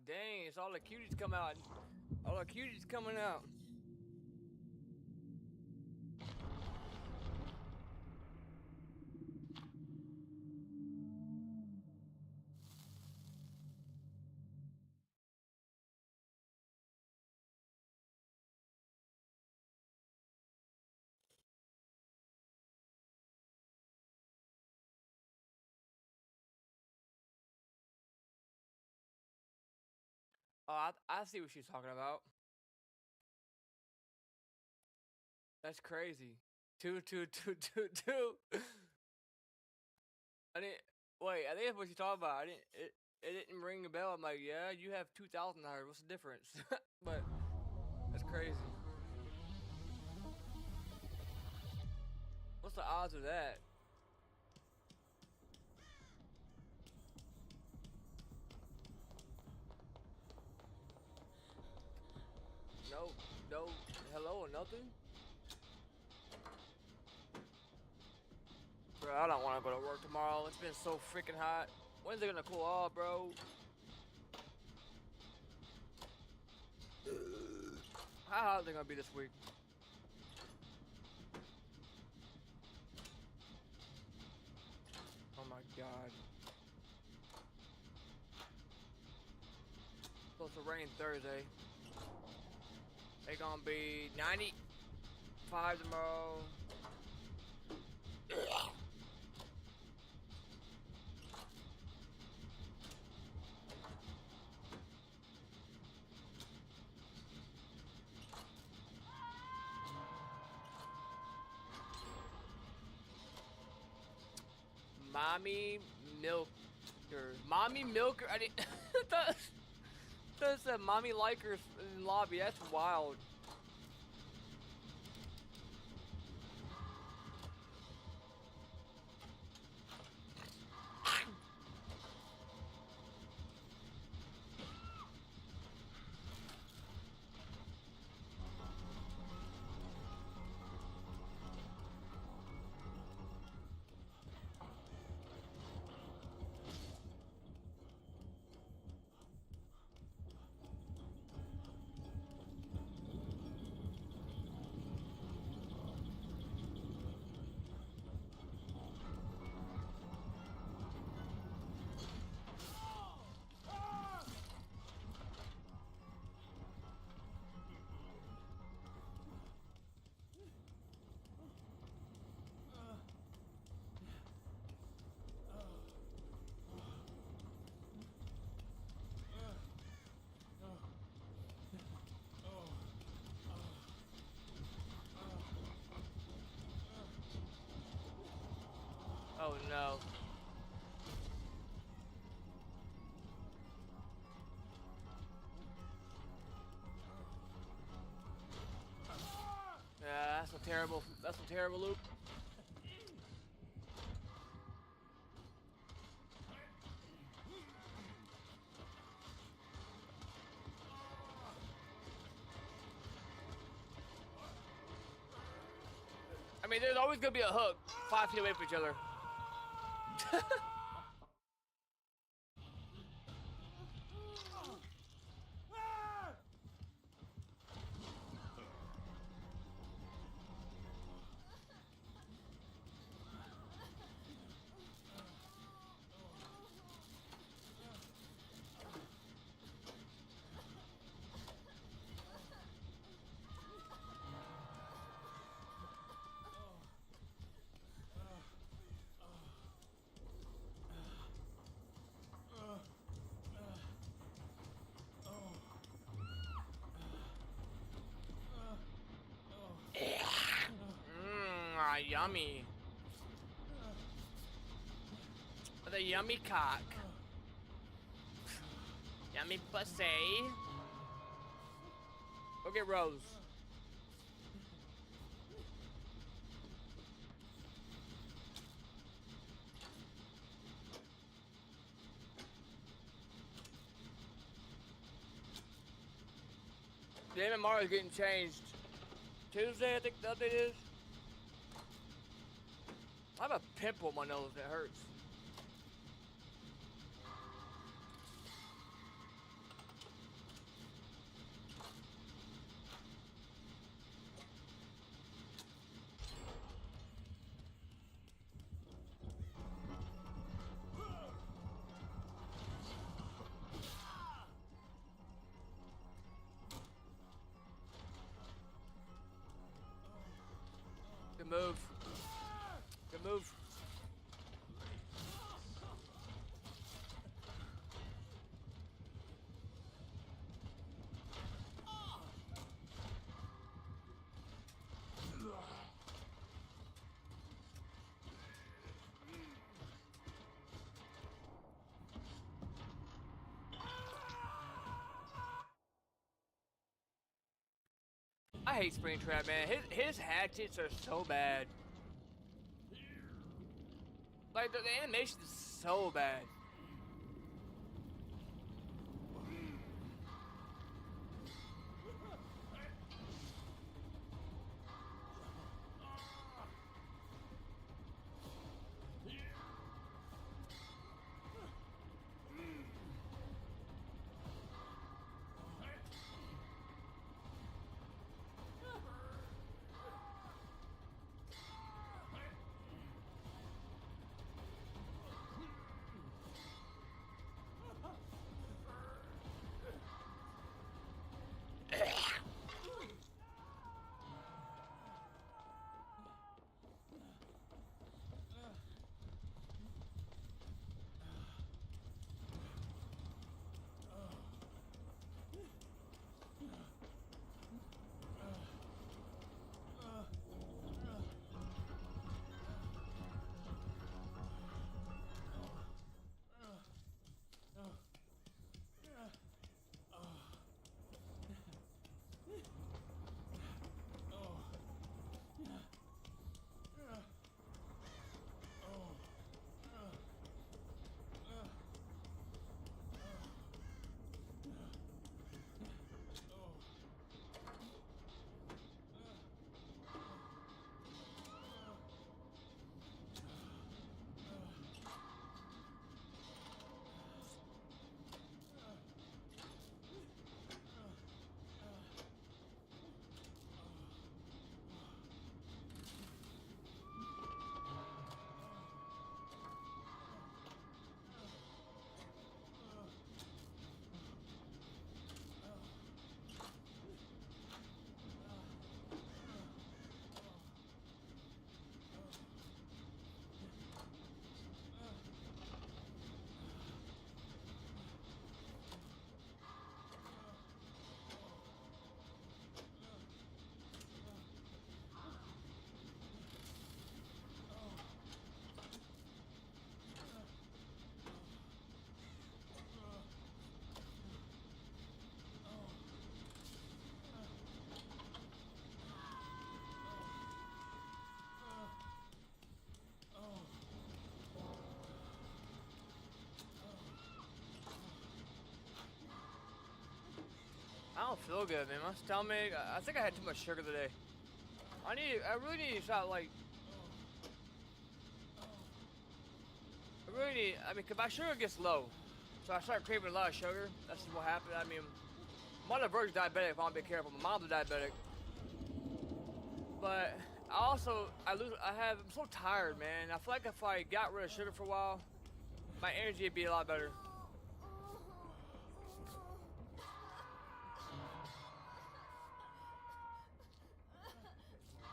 dang, it's all the cuties come out. All the cuties coming out. Oh, I see what she's talking about. That's crazy. Two, two, two, two, two. I didn't wait. I think that's what she's talking about. I didn't. It didn't ring a bell. I'm like, yeah, you have 2,000 dollars. What's the difference? But that's crazy. What's the odds of that? No, no, hello or nothing. Bro, I don't want to go to work tomorrow. It's been so freaking hot. When's it gonna cool off, bro? How hot is it gonna be this week? Oh my god. Supposed to rain Thursday. They gonna be 95 tomorrow. Mommy milker. Mommy milker. I didn't. That said mommy likers in lobby. That's wild. Oh no. Yeah, that's a terrible loop. I mean, there's always gonna be a hook 5 feet away from each other. Yummy. The yummy cock. Yummy pussy. Go get Rose. The MMR is getting changed. Tuesday, I think the update is. I have a pimple on my nose that hurts. Good move. Good move. I hate Springtrap, man. His hatchets are so bad. Like, the animation is so bad. I don't feel good, man. My stomach, I think I had too much sugar today. I really need to stop, like, I mean, 'cause my sugar gets low. So I start craving a lot of sugar. That's just what happened. I mean, I'm on the verge of diabetic if I don't be careful. My mom's a diabetic. But I'm so tired, man. I feel like if I got rid of sugar for a while, my energy would be a lot better.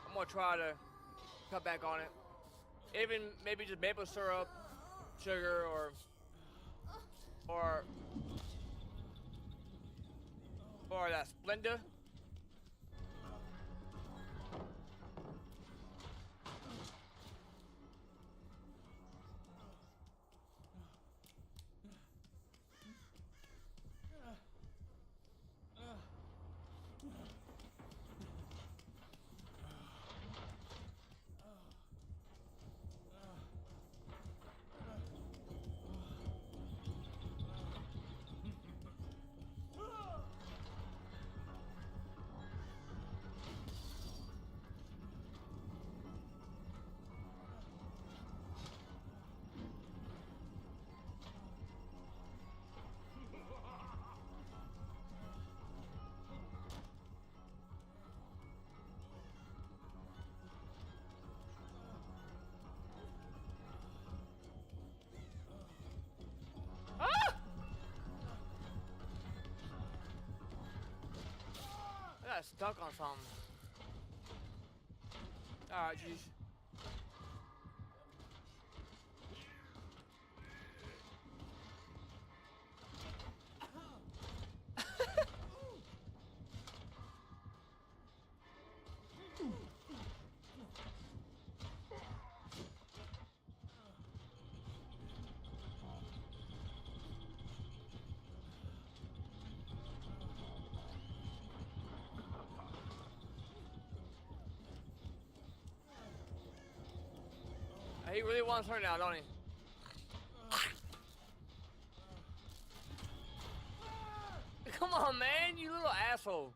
I'm gonna try to cut back on it. Even maybe just maple syrup, sugar, or that Splenda. I got stuck on something. Alright, jeez. He really wants her now, don't he? Come on, man, you little asshole.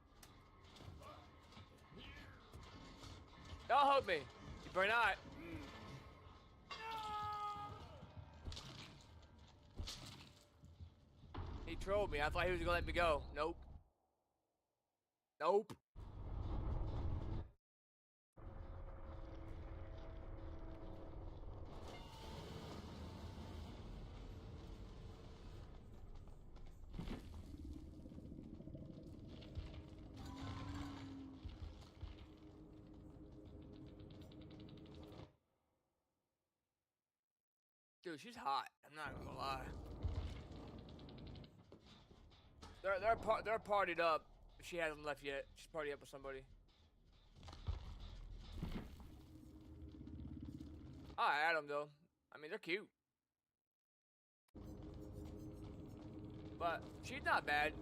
Don't help me. You better not. He trolled me. I thought he was gonna let me go. Nope. Nope. Dude, she's hot. I'm not gonna lie. They're partied up. She hasn't left yet. She's partied up with somebody. I add them though. I mean, they're cute. But she's not bad.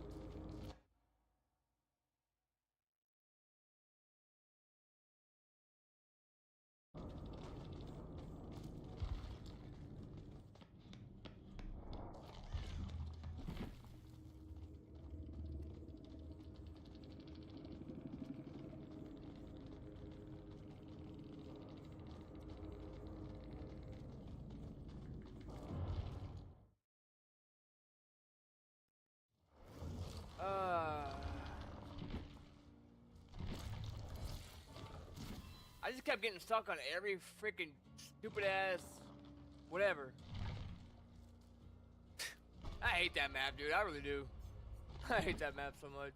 I just kept getting stuck on every freaking stupid ass whatever. I hate that map, dude. I really do. I hate that map so much.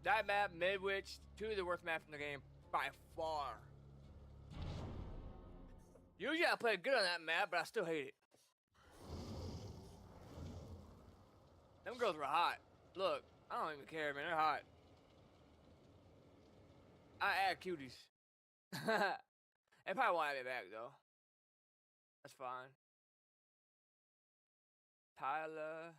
That map, Midwich, two of the worst maps in the game by far. Usually I play good on that map, but I still hate it. Them girls were hot. Look, I don't even care, man. They're hot. I add cuties. They probably won't have me back though. That's fine. Tyler.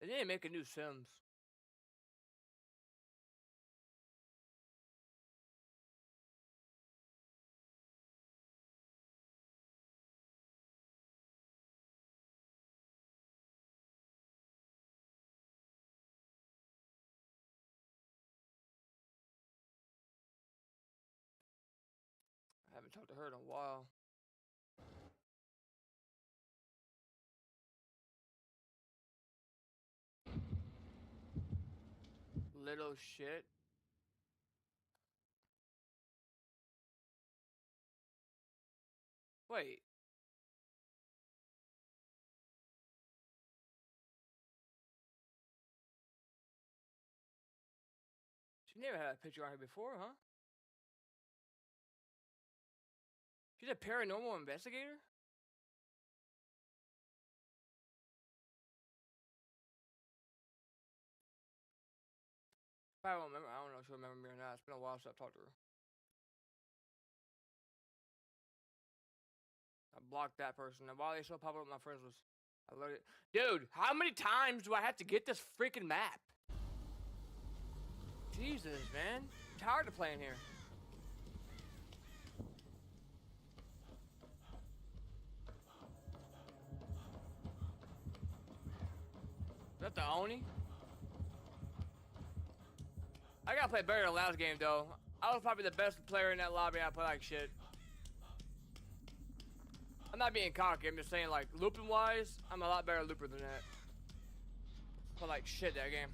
They didn't make a new Sims. I haven't talked to her in a while. Little shit. Wait. She never had a picture on her before, huh? She's a paranormal investigator? I don't remember. I don't know if she'll remember me or not. It's been a while since I've talked to her. I blocked that person. And while they still pop up on my friends list, I love it. Dude, how many times do I have to get this freaking map? Jesus, man. I'm tired of playing here. Is that the Oni? I gotta play better than the last game, though. I was probably the best player in that lobby. I play like shit. I'm not being cocky. I'm just saying, like, looping-wise, I'm a lot better looper than that. I play like shit that game.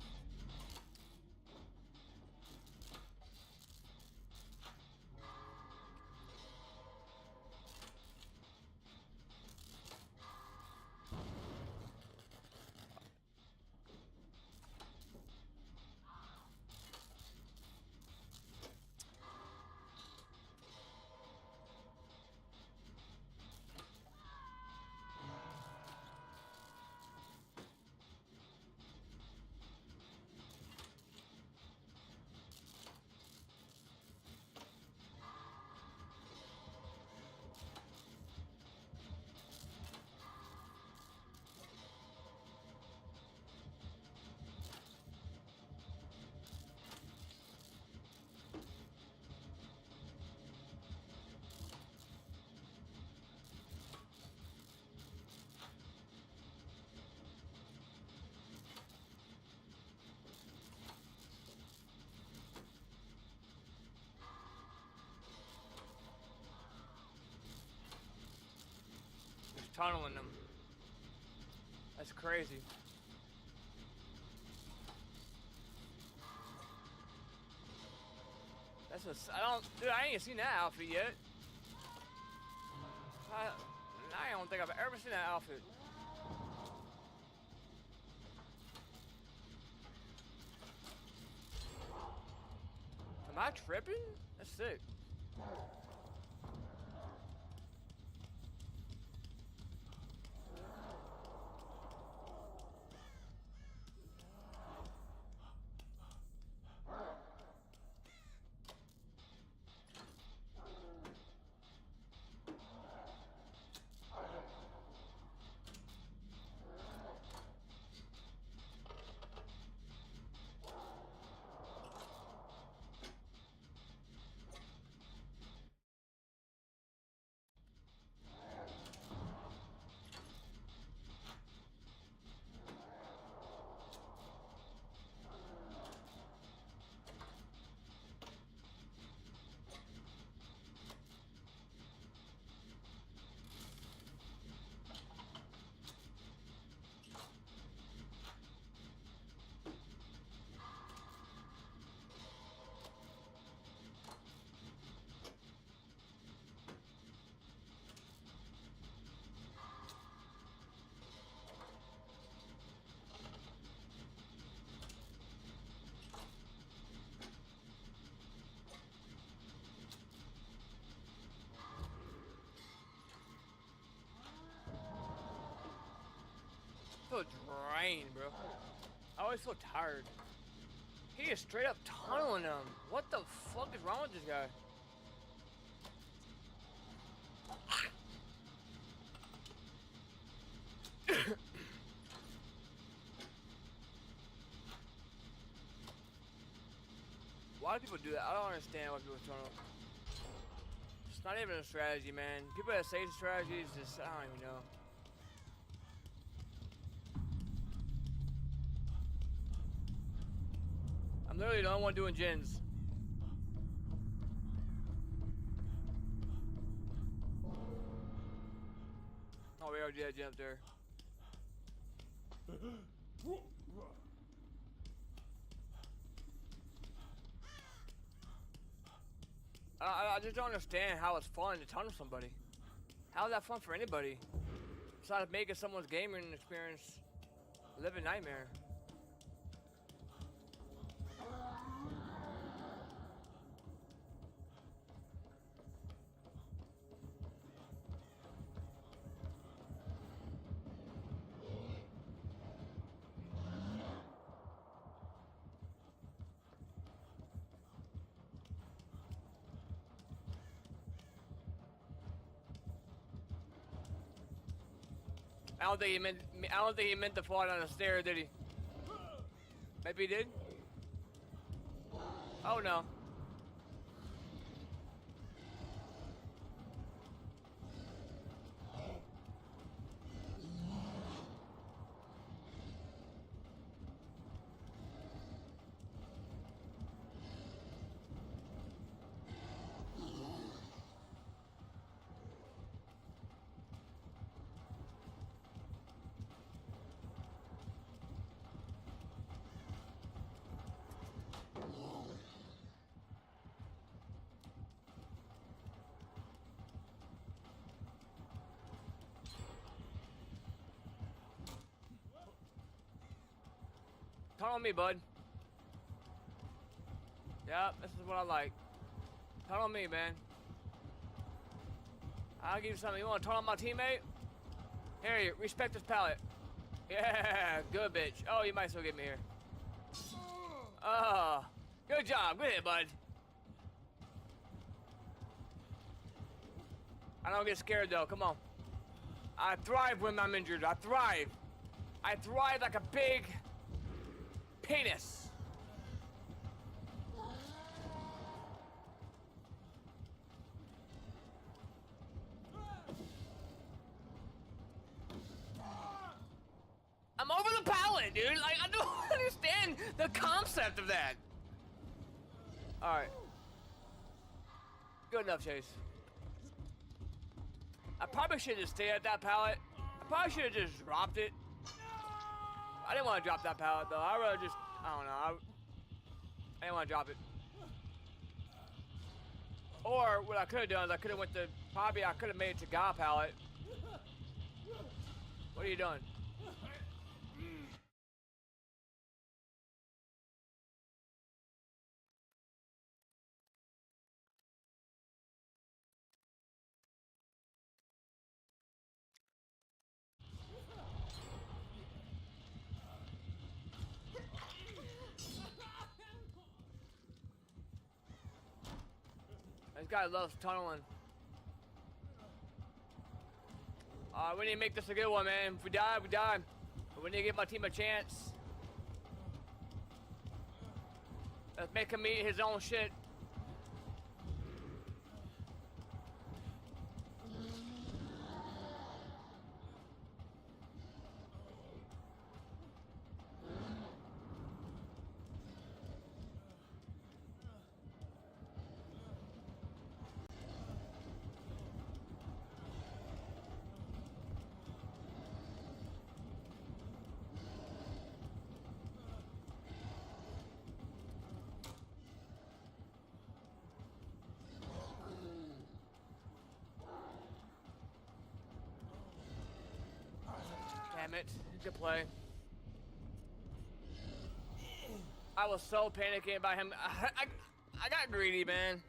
tunneling them. That's crazy. That's a, dude, I ain't seen that outfit yet. I don't think I've ever seen that outfit. Am I tripping? That's sick. I feel drained, bro. I always feel tired. He is straight up tunneling them. What the fuck is wrong with this guy? Why do people do that? I don't understand why people tunnel. It's not even a strategy, man. People that say it's a strategy is just, I don't even know. I'm literally the only one doing gens. Oh, we already had a gen up there. I just don't understand how it's fun to tunnel somebody. How is that fun for anybody? Besides making someone's gaming experience a living nightmare. I don't think he meant to fall down the stairs, did he? Maybe he did. Oh no. Turn on me, bud. Yeah, this is what I like. Turn on me, man. I'll give you something. You want to turn on my teammate? Here, you respect this pallet. Yeah, good bitch. Oh, you might still get me here. Oh, good job. Good hit, bud. I don't get scared, though. Come on. I thrive when I'm injured. I thrive. I thrive like a big penis. I'm over the pallet, dude. Like, I don't understand the concept of that. All right. Good enough, Chase. I probably should just stay at that pallet probably should have just dropped it. I didn't want to drop that pallet though. I rather just, I don't know. I didn't want to drop it. Or what I could have done is I could have went to, probably I could have made it to God pallet. What are you doing? This guy loves tunneling. We need to make this a good one, man. If we die, we die. But we need to give my team a chance. Let's make him eat his own shit. Damn it. Good play. I was so panicking about him. I got greedy, man.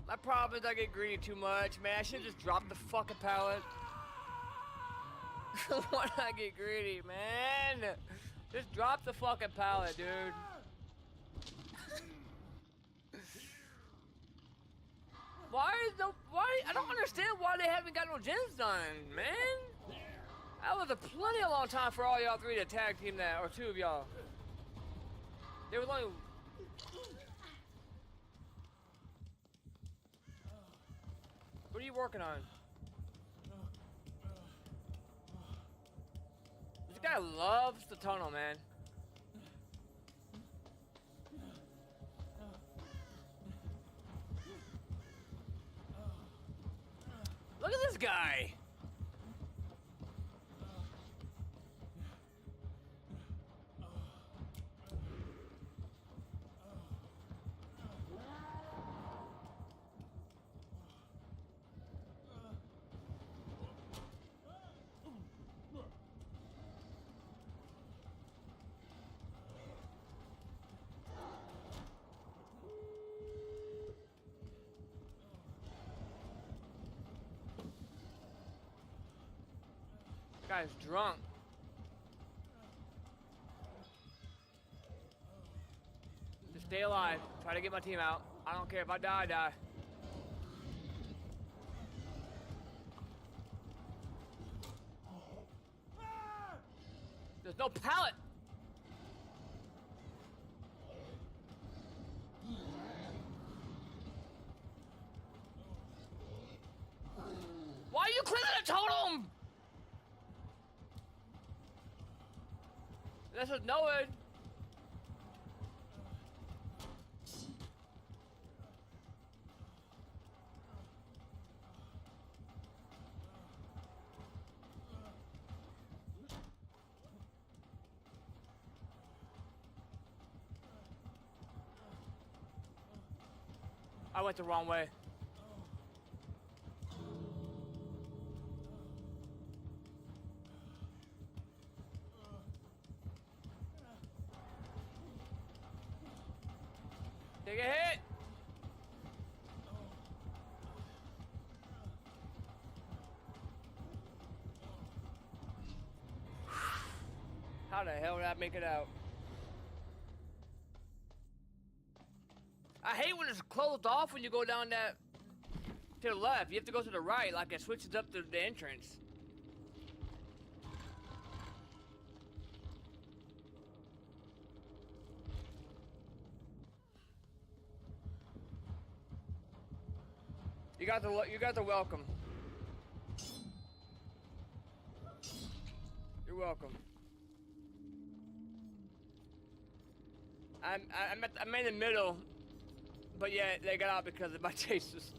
My problem is I get greedy too much, man. I should just drop the fucking pallet. Why did I get greedy, man? Just drop the fucking pallet, dude. Why? I don't understand why they haven't got no gens done, man. That was a plenty of long time for all y'all three to tag team that, or two of y'all. There was only... What are you working on? This guy loves the tunnel, man. Look at this guy. Guy's drunk. Just stay alive. Try to get my team out. I don't care if I die, I die. There's no pallet. Why are you cleaning the totem? This is nowhere. I went the wrong way. Take a hit. How the hell did I make it out? I hate when it's closed off when you go down that to the left. You have to go to the right, like it switches up the entrance. You got the welcome. You're welcome. I'm in the middle, but yeah, they got out because of my chases.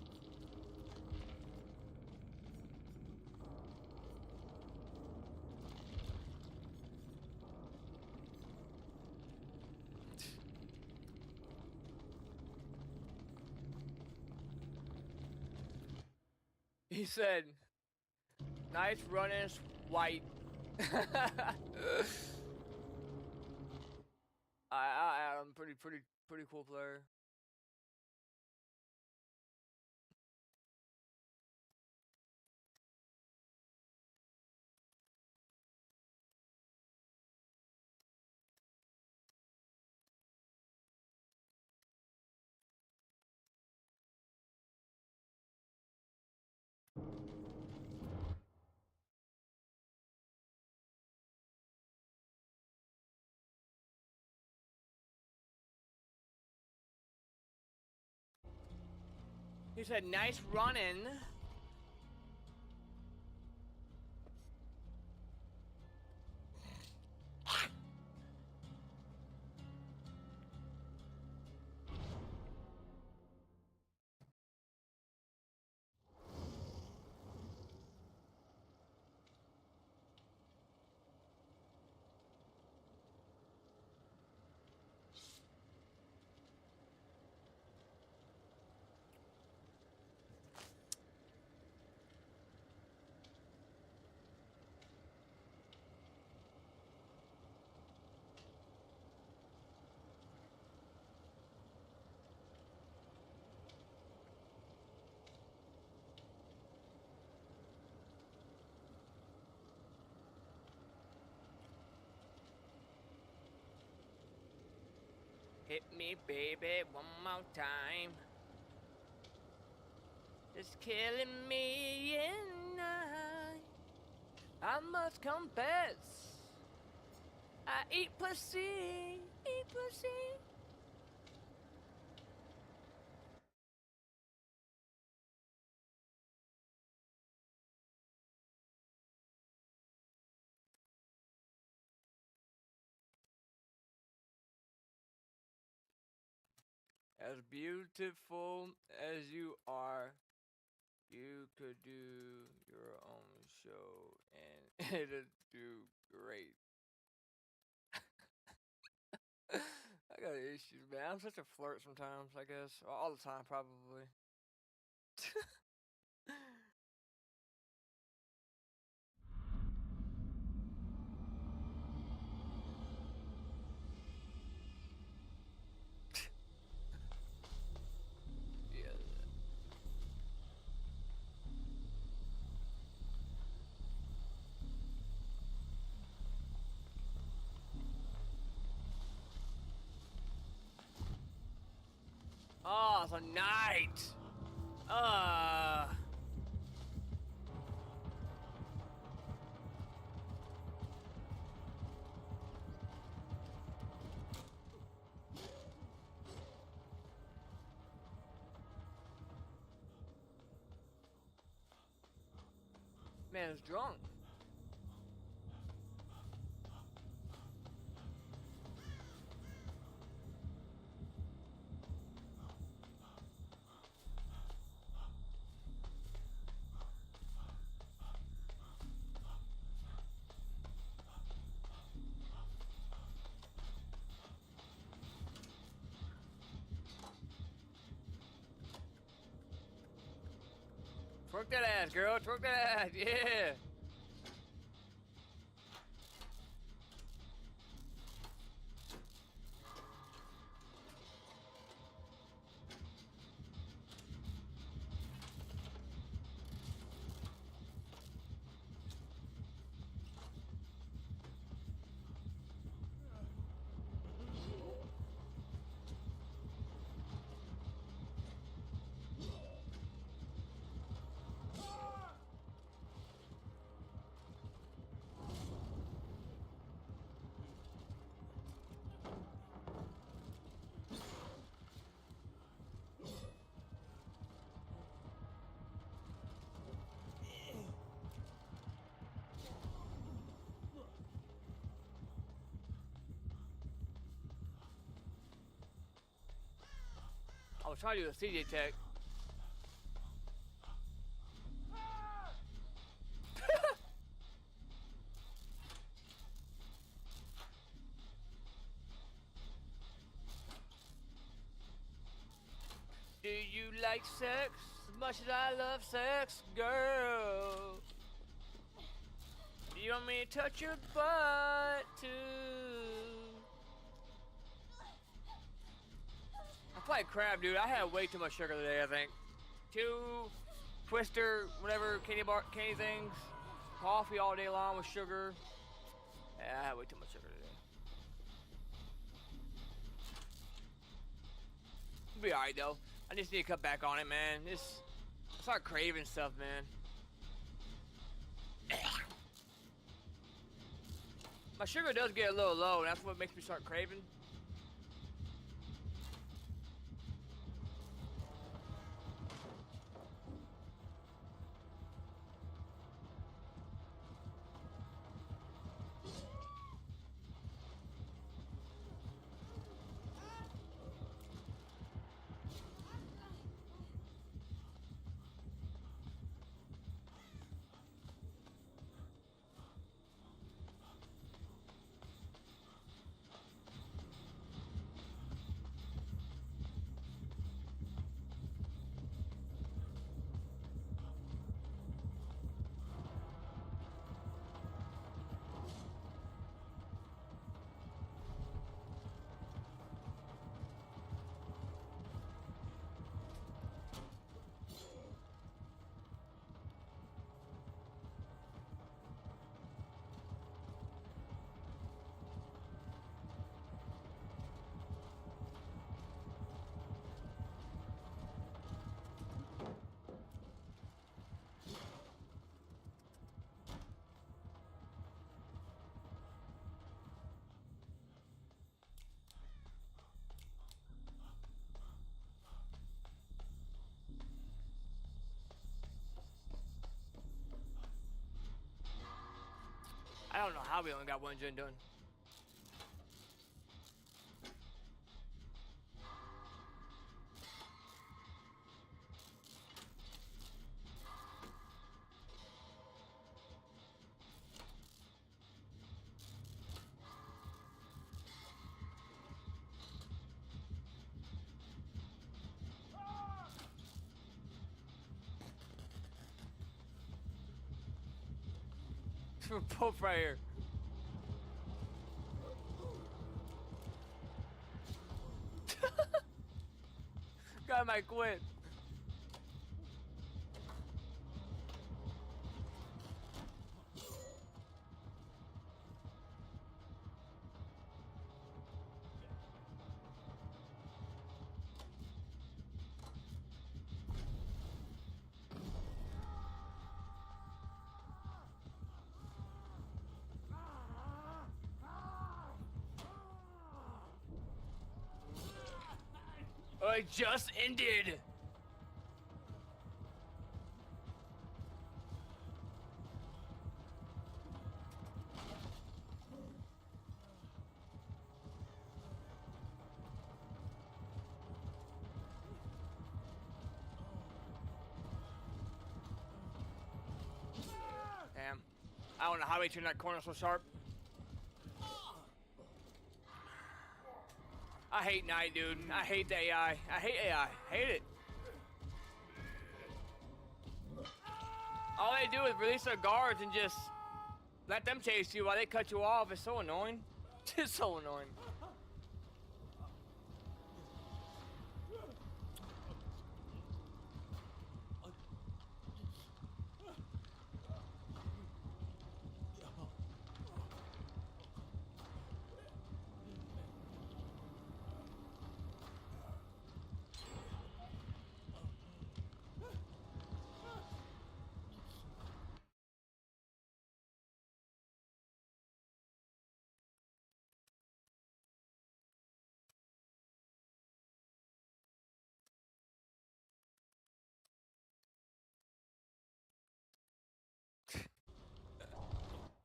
He said, nice running, white. I'm pretty cool player. He said, nice running. Hit me, baby, one more time. It's killing me and I must confess. I eat pussy, eat pussy. As beautiful as you are, you could do your own show and it'd do great. I got issues, man. I'm such a flirt sometimes, I guess. All the time, probably. Yeah. Oh, it's a night. Man is drunk. Twerk that ass, girl. Twerk that ass. Yeah. I was trying to do a CJ tech. Do you like sex, much as I love sex, girl. You want me to touch your butt too? I played crap, dude. I had way too much sugar today, I think. 2 Twister, whatever, candy things. Coffee all day long with sugar. Yeah, I had way too much sugar today. It'll be alright though. I just need to cut back on it, man. I start craving stuff, man. My sugar does get a little low, and that's what makes me start craving. I don't know how we only got one gen done. Both right here. Guy might quit. It just ended. Damn. I don't know how he turned that corner so sharp. I hate Night, dude. I hate the AI. I hate AI. Hate it. All they do is release their guards and just let them chase you while they cut you off. It's so annoying. It's so annoying.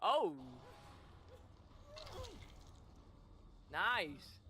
Oh. Nice.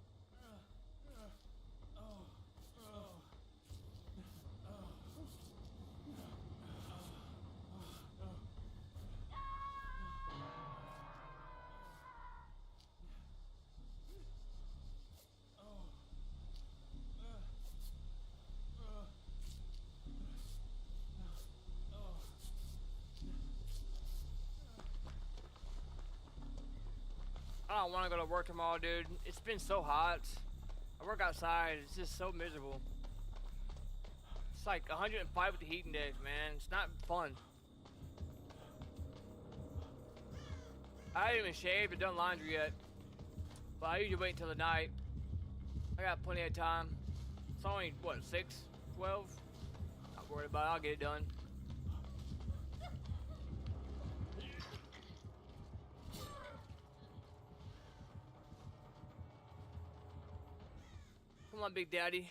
I don't want to go to work tomorrow, dude. It's been so hot. I work outside. It's just so miserable. It's like 105 with the heat index, man. It's not fun. I haven't even shaved or done laundry yet. But I usually wait until the night. I got plenty of time. It's only, what, 6, 12? Not worried about it. I'll get it done. Come on, Big Daddy.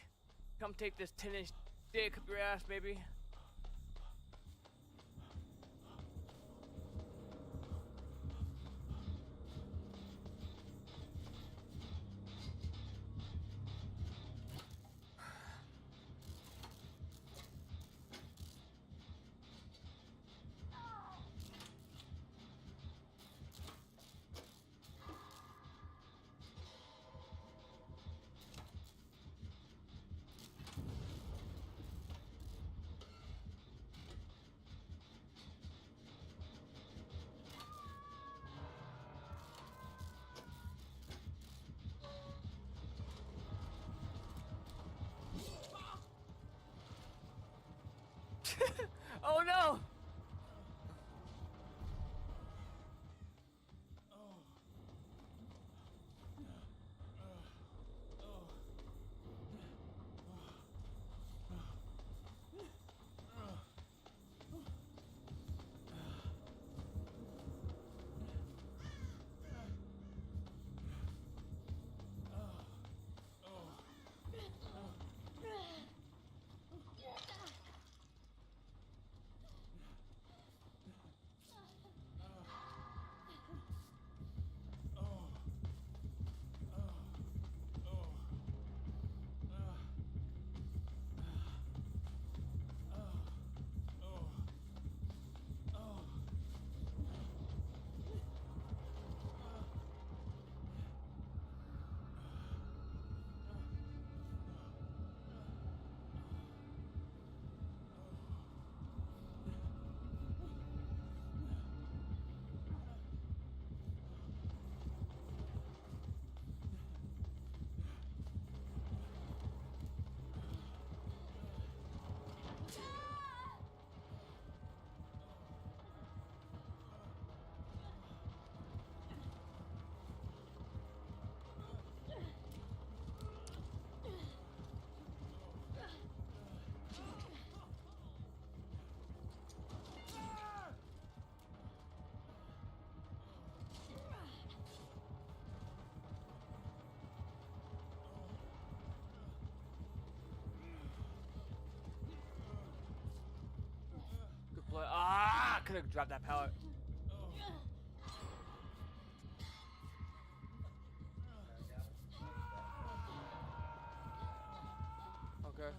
Come take this 10-inch dick up your ass, baby. Oh no! Ah! I could have dropped that pallet. Okay.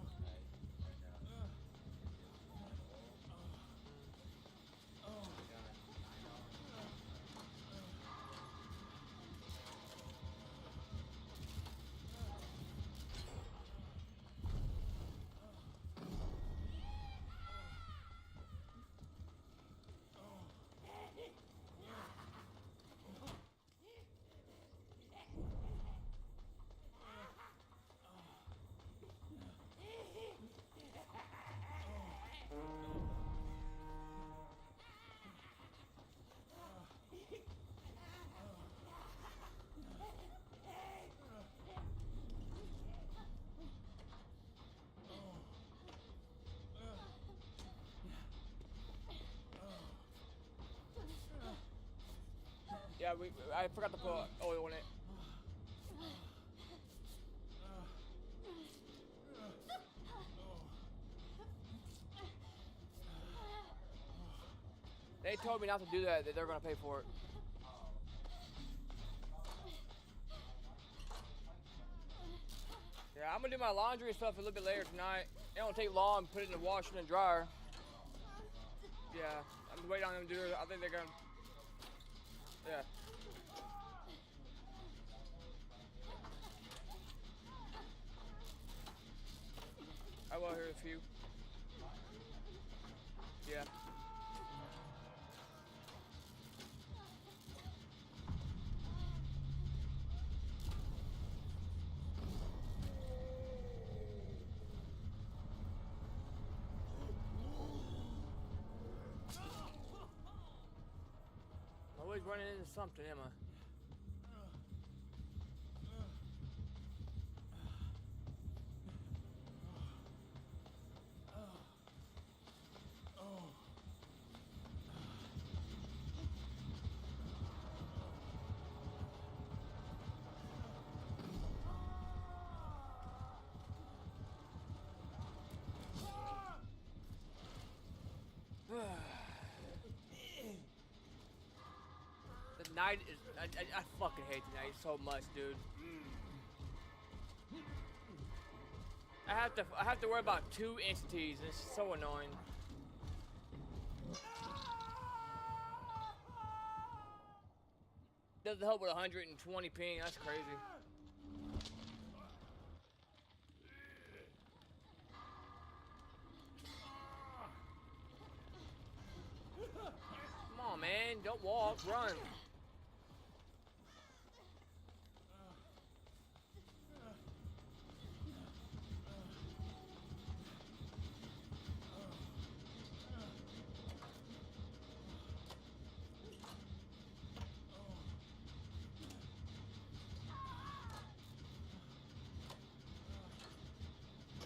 Yeah, I forgot to put oil in it. They told me not to do that they're gonna pay for it. Yeah, I'm gonna do my laundry and stuff a little bit later tonight. It don't take long to put it in the washer and dryer. Yeah, I'm waiting on them to do it. I think they're gonna. Yeah. I will hear a few. Yeah. Always running into something, am I? The night is. I fucking hate the night so much, dude. I have to worry about 2 entities. It's so annoying. Doesn't help with 120 ping. That's crazy. Come on, man. Don't walk. Run.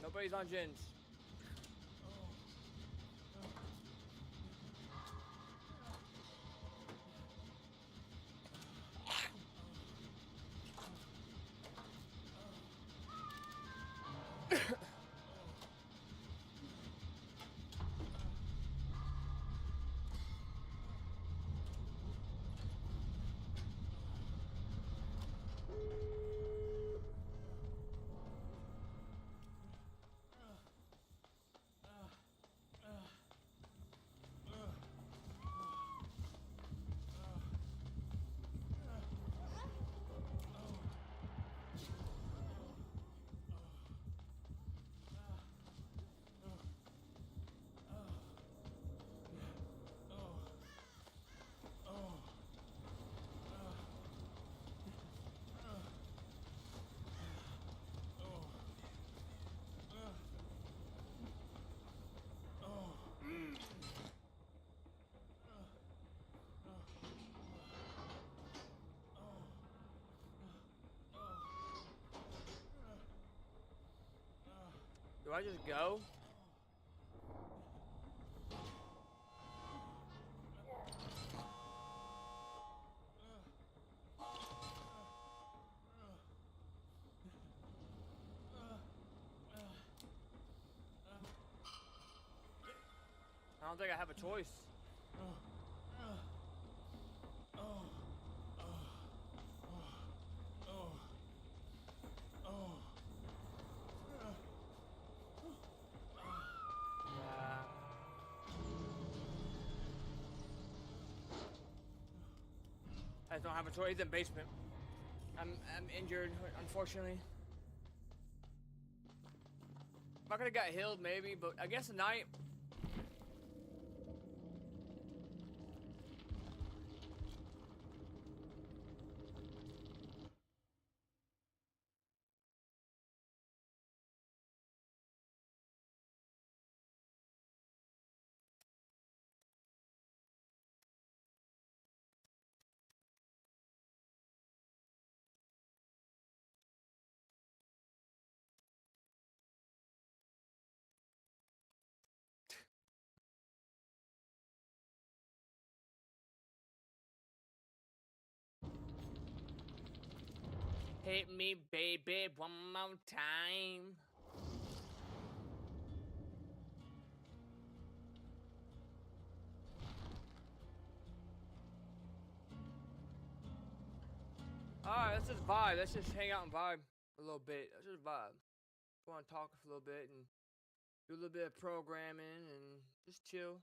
Nobody's on gens. Do I just go? I don't think I have a choice. I don't have a choice. He's in basement. I'm injured, unfortunately. If I could have got healed, maybe, but I guess tonight. Hit me, baby, one more time. Alright, let's just vibe. Let's just hang out and vibe a little bit. Let's just vibe. Just want to talk a little bit and do a little bit of programming and just chill.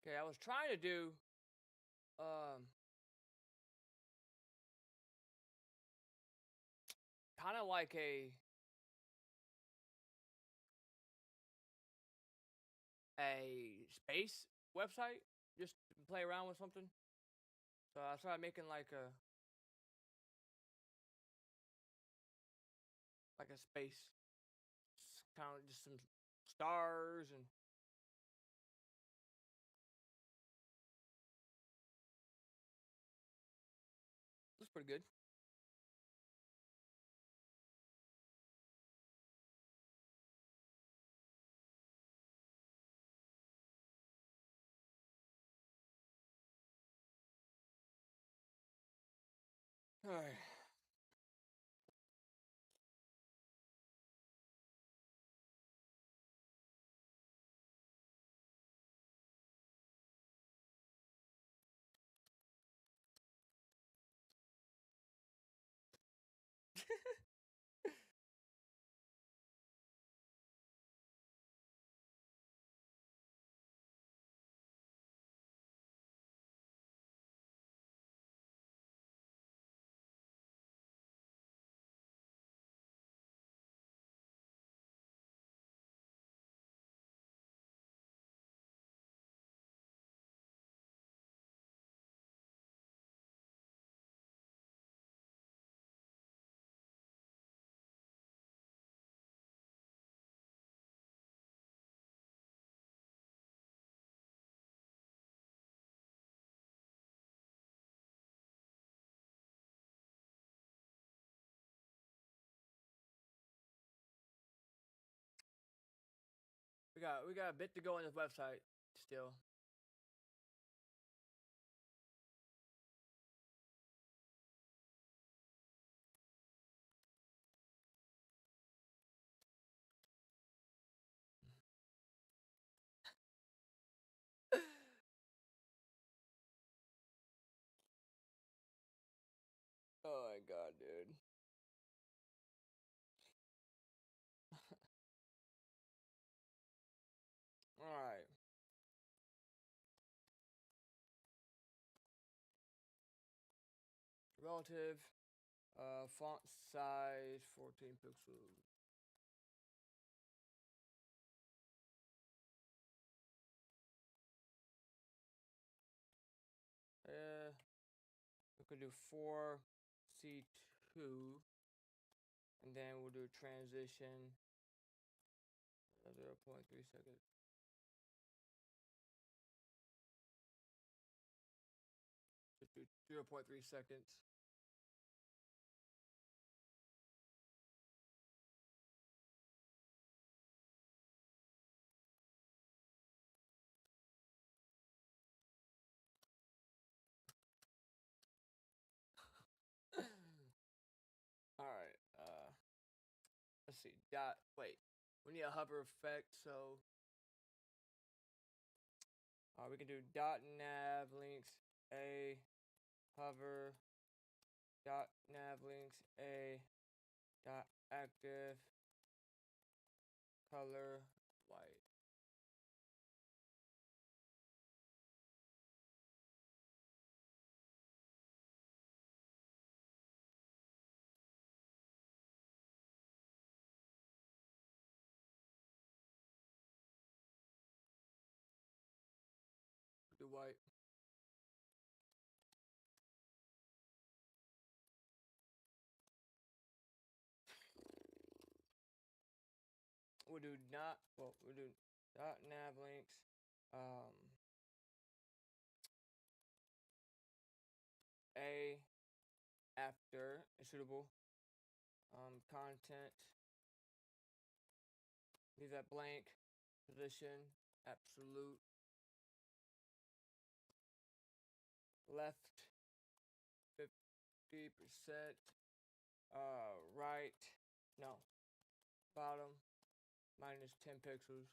Okay, I was trying to do kind of like a space website, just to play around with something. So I started making like a space, kind of just some stars and looks pretty good. All right. We got a bit to go on this website still. Oh my god, dude. All right. Relative font size 14 pixels. We could do 4C2, and then we'll do transition 0.3 seconds. Just do 0.3 seconds. All right. Let's see. Wait. We need a hover effect, so we can do .nav links a hover .nav links a .active color white. Do white. We'll do .nav links a after suitable content, leave that blank, position absolute, left 50%, right, no, bottom minus 10 pixels.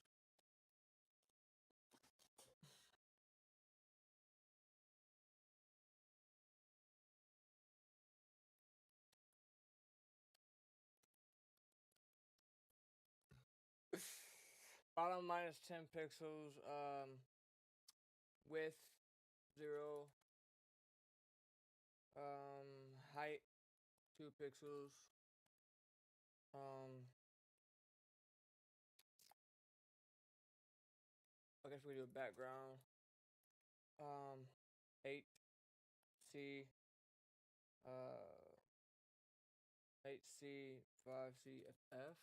Bottom minus 10 pixels. width 0, height 2 pixels, I guess we do a background, 8C, 8C, 5CFF.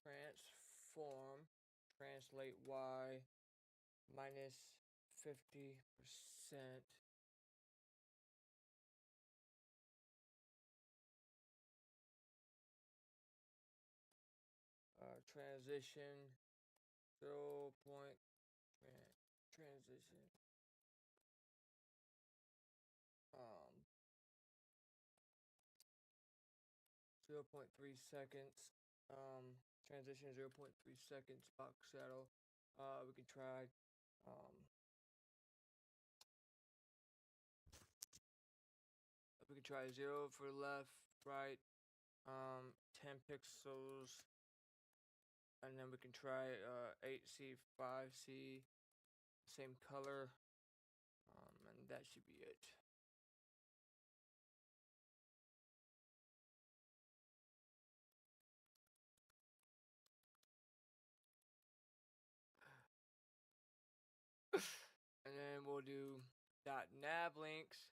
Transform, translate Y minus 50%. Transition 0. Transition 0.3 seconds. Transition 0.3 seconds. Box shadow. We can try. We can try 0 for left, right. 10 pixels, and then we can try 8C, 5C, same color, and that should be it. And then we'll do .nav links,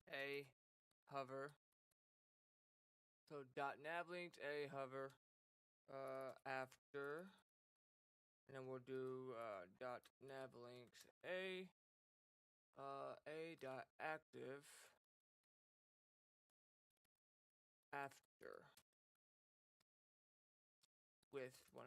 a hover. So .nav links, a hover, after, and then we'll do .nav links, a dot active after with 100%.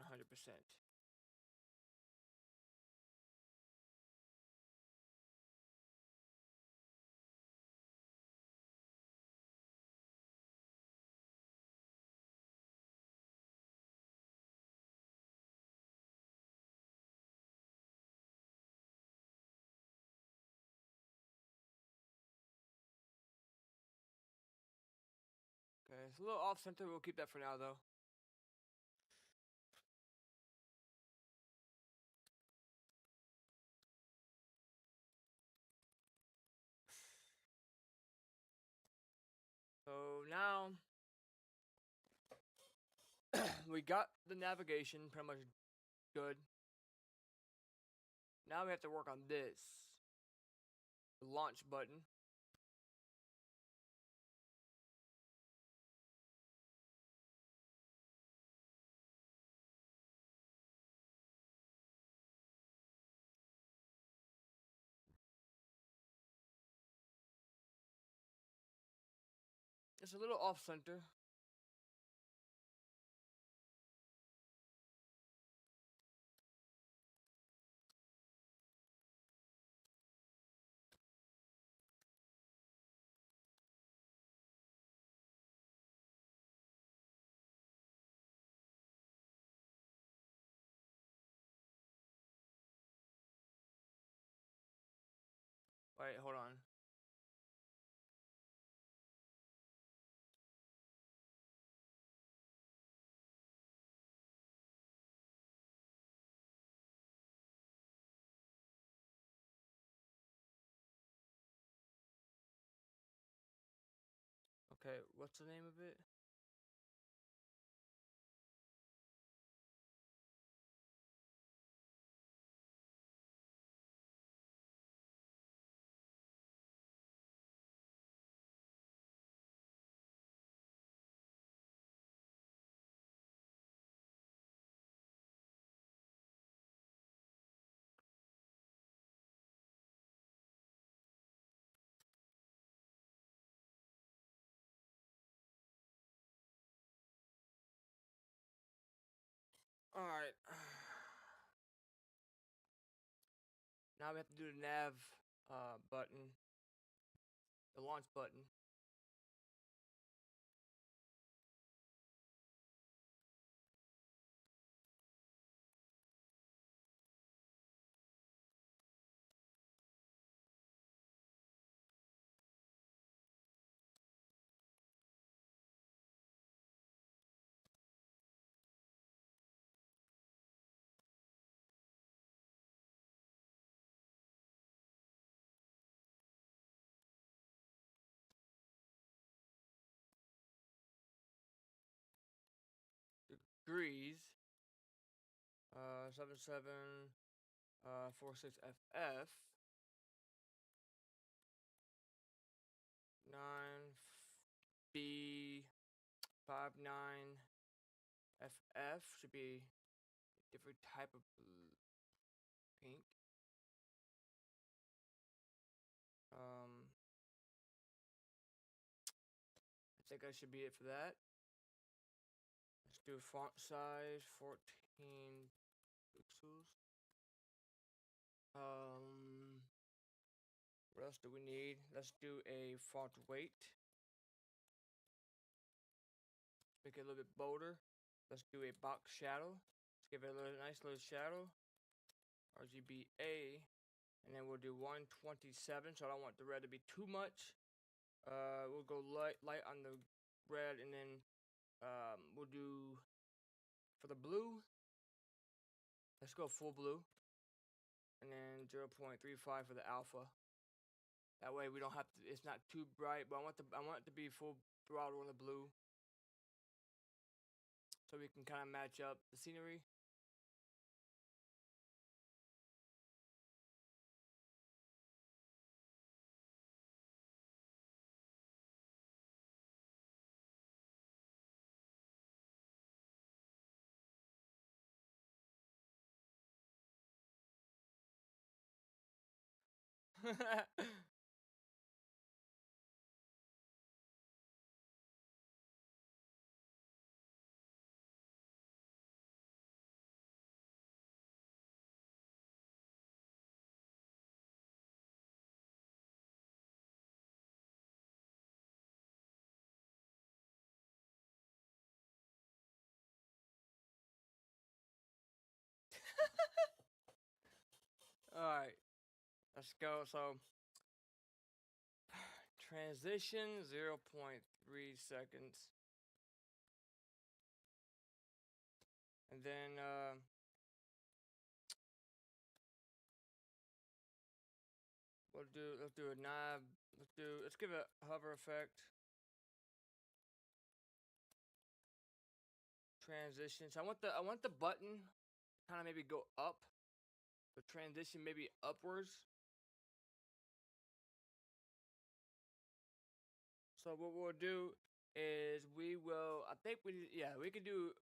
Okay, it's a little off center. We'll keep that for now though. So now we got the navigation pretty much good. Now we have to work on this. The launch button. It's a little off center. Wait, hold on. Okay, what's the name of it? Alright. Now we have to do the nav button. The launch button. degrees. 7746 FF. 9B59 FF should be a different type of pink. I think that should be it for that. Let's do font size 14 pixels. What else do we need? Let's do a font weight. Make it a little bit bolder. Let's do a box shadow. Let's give it a nice little shadow. RGBA. And then we'll do 127. So I don't want the red to be too much. We'll go light on the red, and then we'll do for the blue. Let's go full blue. And then 0.35 for the alpha. That way we don't have to. It's not too bright, but I want it to be full throttle on the blue, so we can kind of match up the scenery. Alright, let's go. So, transition 0.3 seconds. And then, let's do a knob. Let's give it a hover effect. Transition. So I want the button kind of maybe go up. The transition maybe upwards. So what we'll do is we can do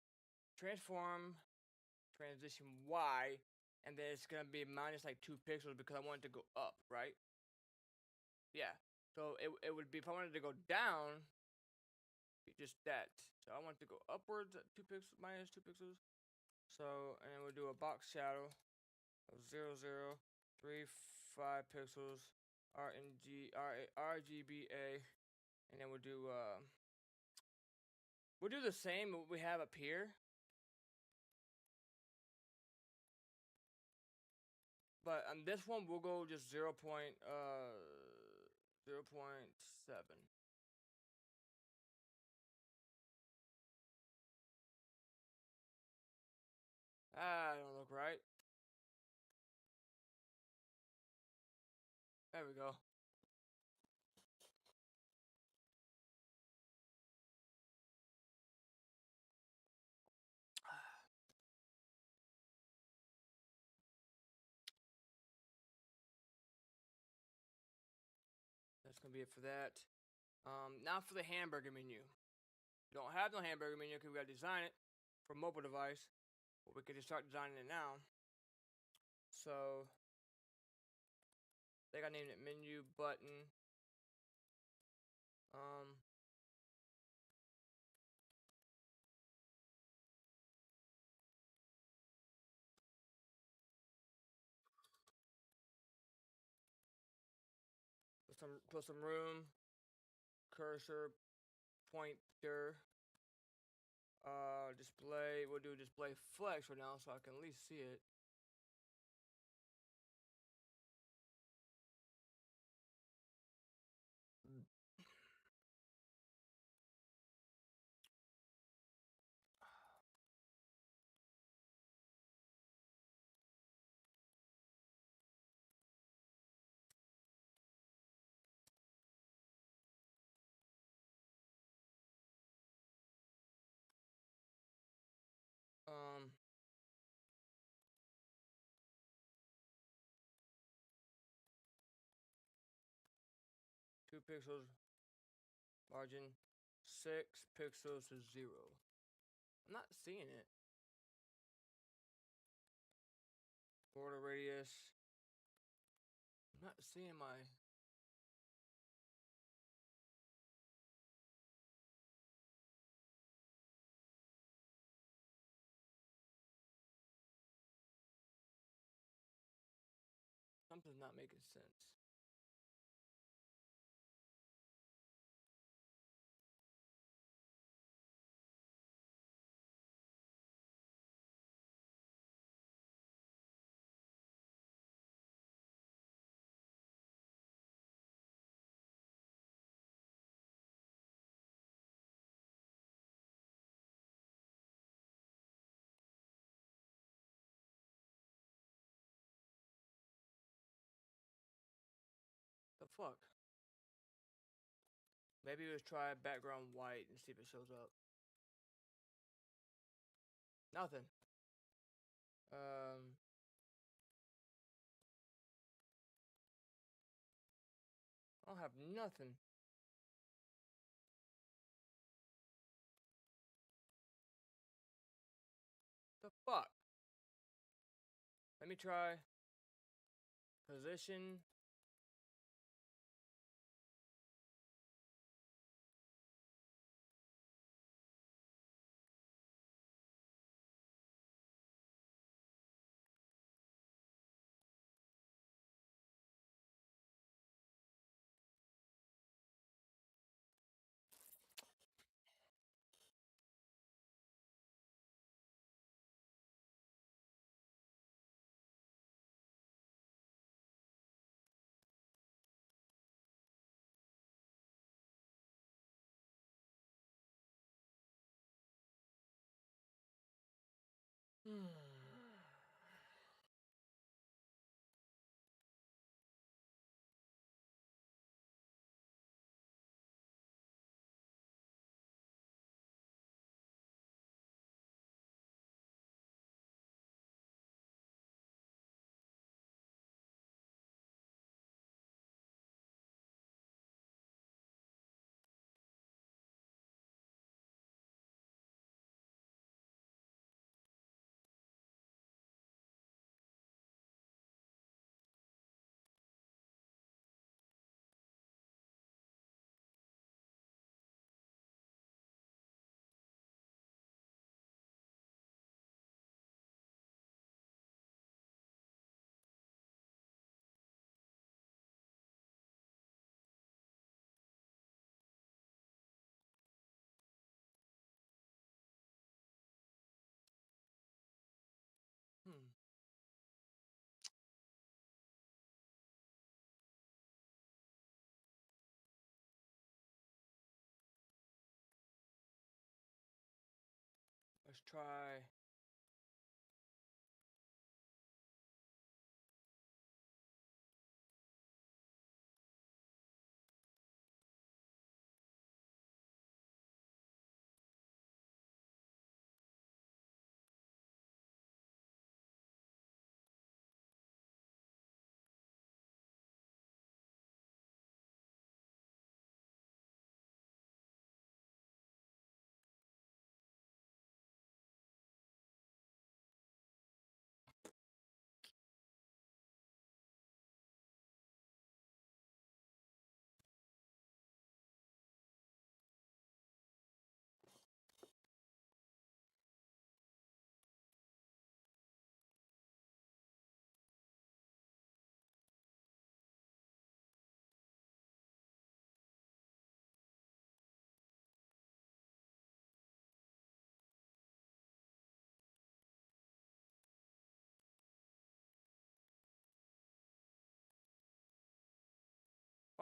transform transition Y, and then it's gonna be minus like 2 pixels because I want it to go up, right? Yeah. So it would be, if I wanted to go down, just that. So I want it to go upwards at 2 pixels, minus 2 pixels. So, and then we'll do a box shadow of 0.035 pixels, RGBA, and then we'll do the same what we have up here, but on this one we'll go just 0.7. Ah, don't look right. There we go. That's gonna be it for that. Now for the hamburger menu. We don't have no hamburger menu because we gotta design it for mobile device, but we could just start designing it now. So I think I named it menu button. Put some room, cursor, pointer, display. We'll do display flex for now so I can at least see it. pixels. Margin 6 pixels to 0. I'm not seeing it. Border radius. I'm not seeing my. Something's not making sense. The fuck? Maybe let's try background white and see if it shows up. Nothing. I don't have nothing. The fuck? Let me try. Position. Hmm. Let's try.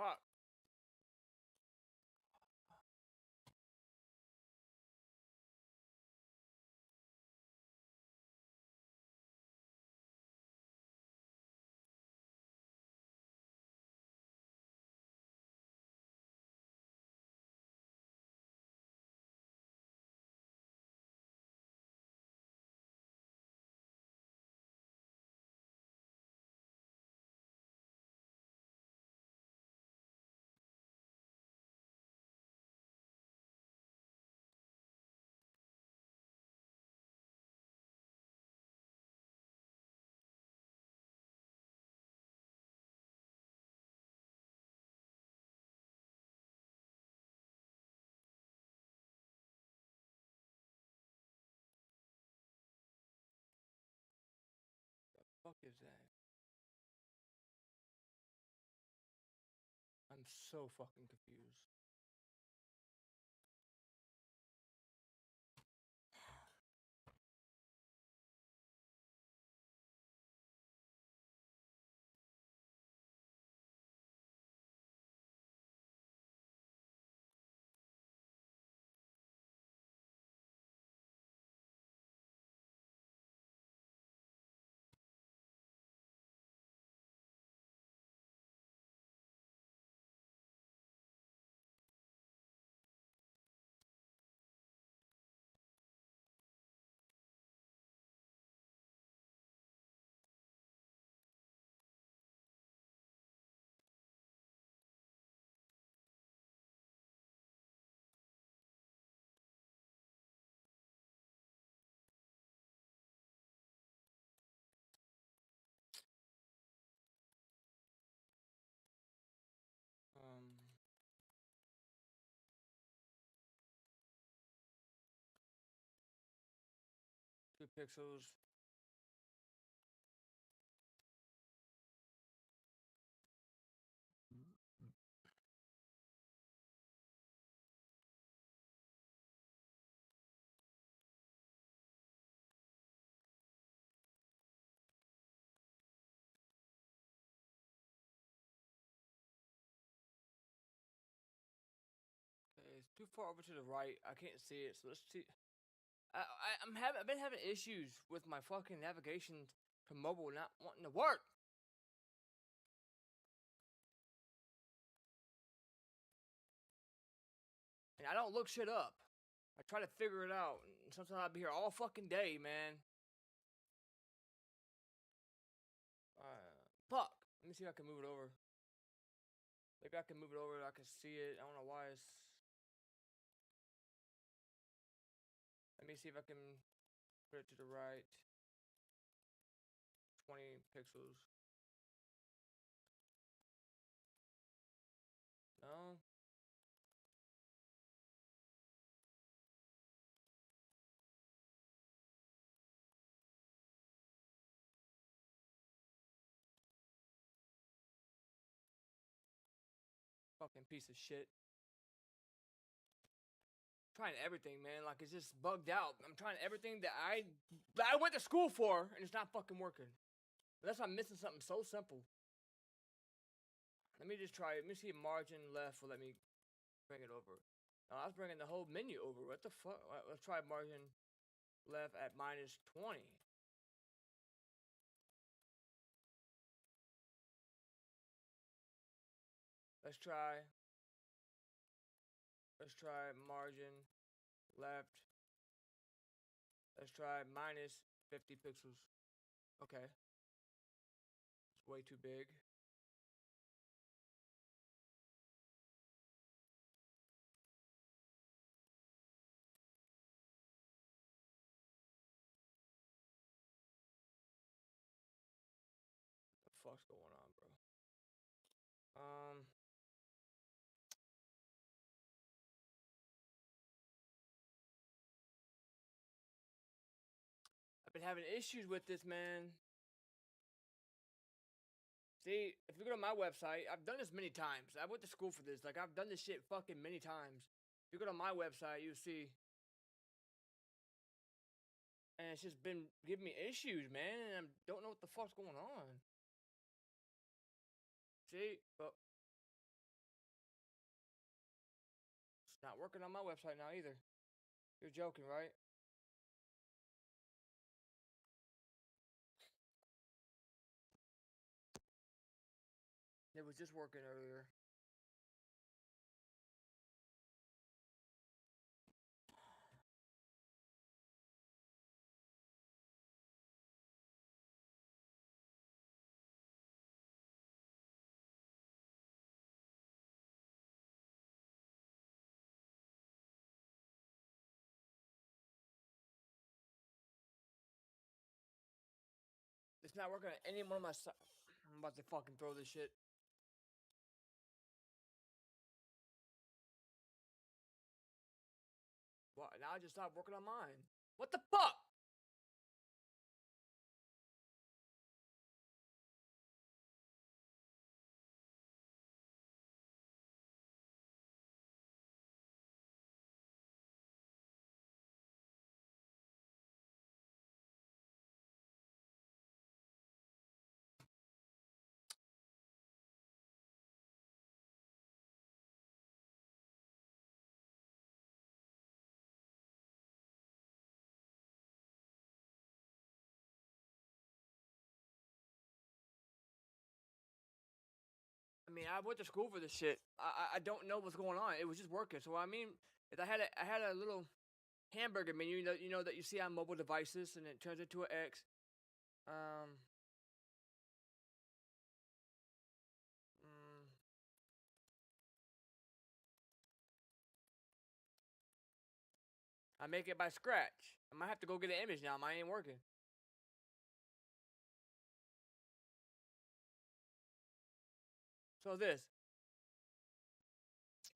Fuck. Is that? I'm so fucking confused. Um, 2 pixels. Okay, it's too far over to the right. I can't see it, so let's see. I've been having issues with my fucking navigation to mobile not wanting to work. And I don't look shit up. I try to figure it out, and sometimes I'll be here all fucking day, man. Fuck. Let me see if I can move it over. Maybe I can move it over. I can see it. I don't know why it's. Let me see if I can put it to the right. 20 pixels. No. Fucking piece of shit. Trying everything, man. Like it's just bugged out. I'm trying everything that I went to school for, and it's not fucking working. Unless I'm missing something so simple. Let me just try it. Let me see if margin left will let me bring it over. No, I was bringing the whole menu over. What the fuck? Let's try margin left at -20. Let's try margin left. Let's try -50 pixels. Okay. It's way too big. What the fuck's going on, bro? I've been having issues with this, man. See, if you go to my website, I've done this many times. I went to school for this. Like, I've done this shit fucking many times. If you go to my website, you'll see. And it's just been giving me issues, man. And I don't know what the fuck's going on. See? But it's not working on my website now either. You're joking, right? It was just working earlier. It's not working on any one of my sites. I'm about to fucking throw this shit. What? Now I just stopped working on mine. What the fuck? mean, I went to school for this shit. I don't know what's going on. It was just working. So I mean, if I had a little hamburger menu, you know that you see on mobile devices, and it turns into an X. Um, mm, I make it by scratch. I might have to go get an image now. Mine ain't working. So the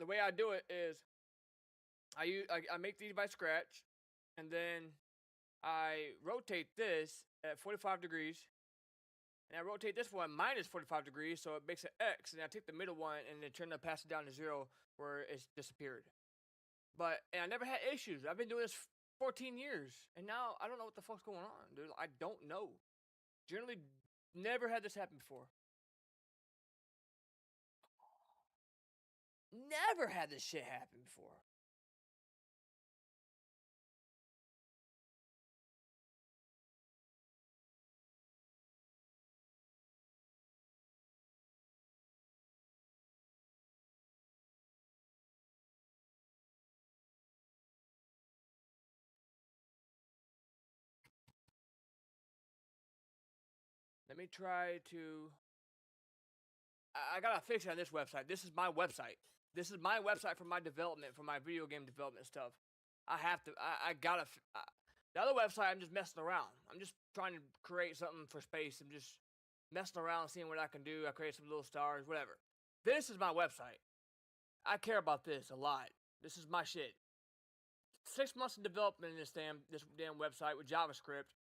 way I do it is I make these by scratch, and then I rotate this at 45 degrees, and I rotate this one minus 45 degrees, so it makes an X, and I take the middle one and then pass it down to 0 where it's disappeared. And I never had issues. I've been doing this 14 years, and now I don't know what the fuck's going on, dude. I don't know. Generally, never had this happen before. Never had this shit happen before. Let me try to. I gotta fix it on this website. This is my website. This is my website for my development, for my video game development stuff. I have to. I gotta. The other website, I'm just messing around. I'm just trying to create something for space. I'm just messing around, seeing what I can do. I create some little stars, whatever. This is my website. I care about this a lot. This is my shit. 6 months of development in this damn website with JavaScript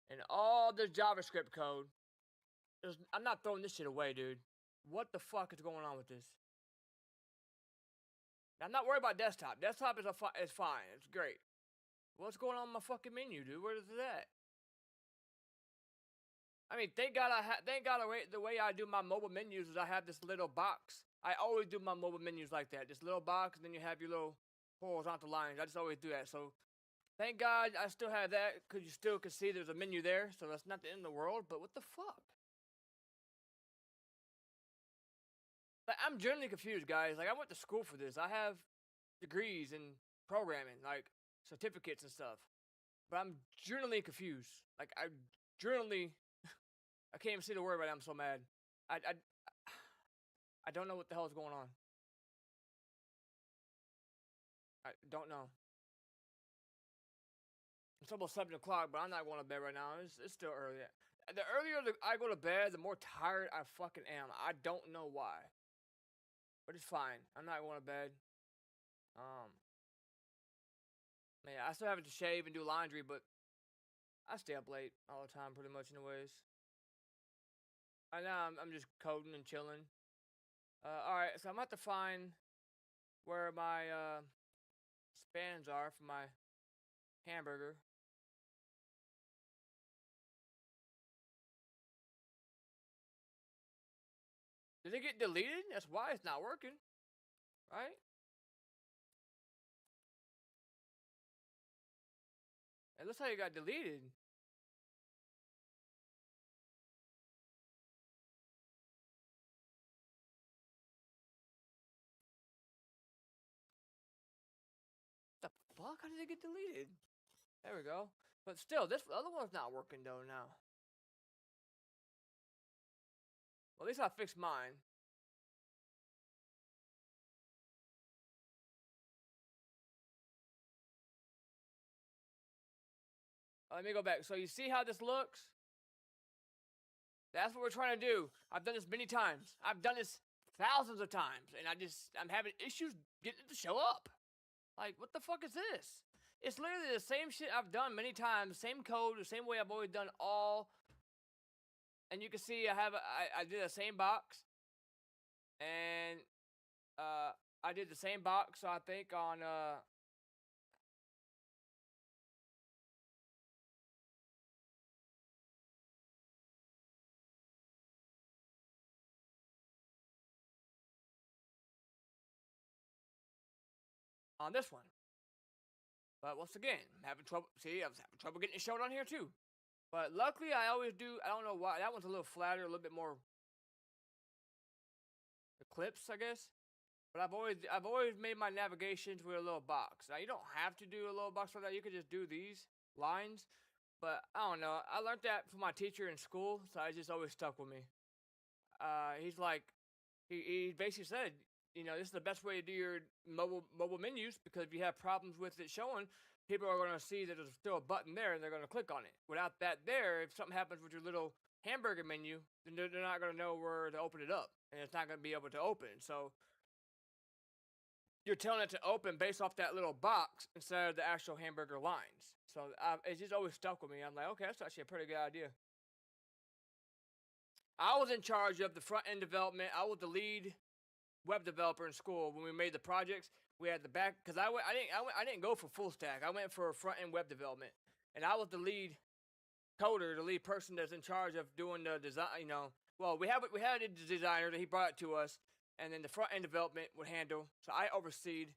and all this JavaScript code. I'm not throwing this shit away, dude. What the fuck is going on with this? I'm not worried about desktop. Desktop is fine. It's great. What's going on in my fucking menu, dude? Where is it at? I mean, thank God the way I do my mobile menus is I have this little box. I always do my mobile menus like that. This little box, and then you have your little horizontal lines. I just always do that. So, thank God I still have that, because you still can see there's a menu there. So that's not the end of the world. But what the fuck? Like, I'm generally confused, guys. Like, I went to school for this. I have degrees in programming, like certificates and stuff. But I'm generally confused. Like, I can't even see the word right now. I'm so mad. I don't know what the hell is going on. I don't know. It's almost 7 o'clock, but I'm not going to bed right now. It's still early. The earlier I go to bed, the more tired I fucking am. I don't know why. But it's fine. I'm not going to bed. Man, I still have to shave and do laundry, but I stay up late all the time, pretty much, anyways. Right now, I'm just coding and chilling. Alright, so I'm about to find where my spans are for my hamburger. Did it get deleted? That's why it's not working. Right? It looks like it got deleted. The fuck? How did it get deleted? There we go. But still, this other one's not working though now. Well, at least I fixed mine. Let me go back. So you see how this looks? That's what we're trying to do. I've done this many times. I've done this thousands of times, and I'm having issues getting it to show up. Like, what the fuck is this? It's literally the same shit I've done many times, same code, the same way I've always done all. And you can see I did the same box, and I did the same box. I think on this one. But once again, I'm having trouble. See, I was having trouble getting it showed on here too. But luckily, I always do. I don't know why. That one's a little flatter, a little bit more clips, I guess. But I've always made my navigations with a little box. Now you don't have to do a little box for that. You could just do these lines. But I don't know. I learned that from my teacher in school, so it just always stuck with me. He's like, he basically said, this is the best way to do your mobile menus because if you have problems with it showing, people are going to see that there's still a button there and they're going to click on it. Without that there, if something happens with your little hamburger menu, then they're not going to know where to open it up, and it's not going to be able to open. So you're telling it to open based off that little box instead of the actual hamburger lines. So it just always stuck with me. I'm like, okay, that's actually a pretty good idea. I was in charge of the front end development. I was the lead web developer in school when we made the projects. We had the back because I didn't go for full stack. I went for front end web development, and I was the lead coder, the lead person that's in charge of doing the design. Well, we had a designer that he brought it to us, and then the front end development would handle. So I overseed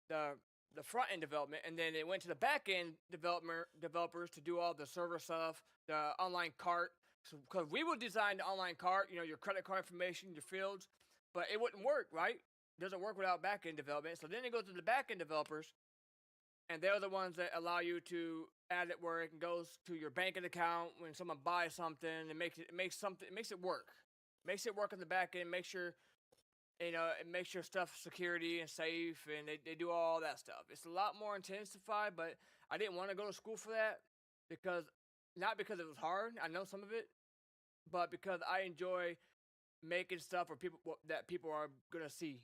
the front end development, and then it went to the back end developers to do all the server stuff, the online cart. So because we would design the online cart, your credit card information, your fields, but it wouldn't work, right? It doesn't work without back end development. So then it goes to the back end developers, and they're the ones that allow you to add it where it goes to your banking account when someone buys something. It makes it work. Makes it work in the back end. Make sure it makes your stuff security and safe, and they do all that stuff. It's a lot more intensified, but I didn't want to go to school for that because not because it was hard. I know some of it, but because I enjoy making stuff for people that people are gonna see.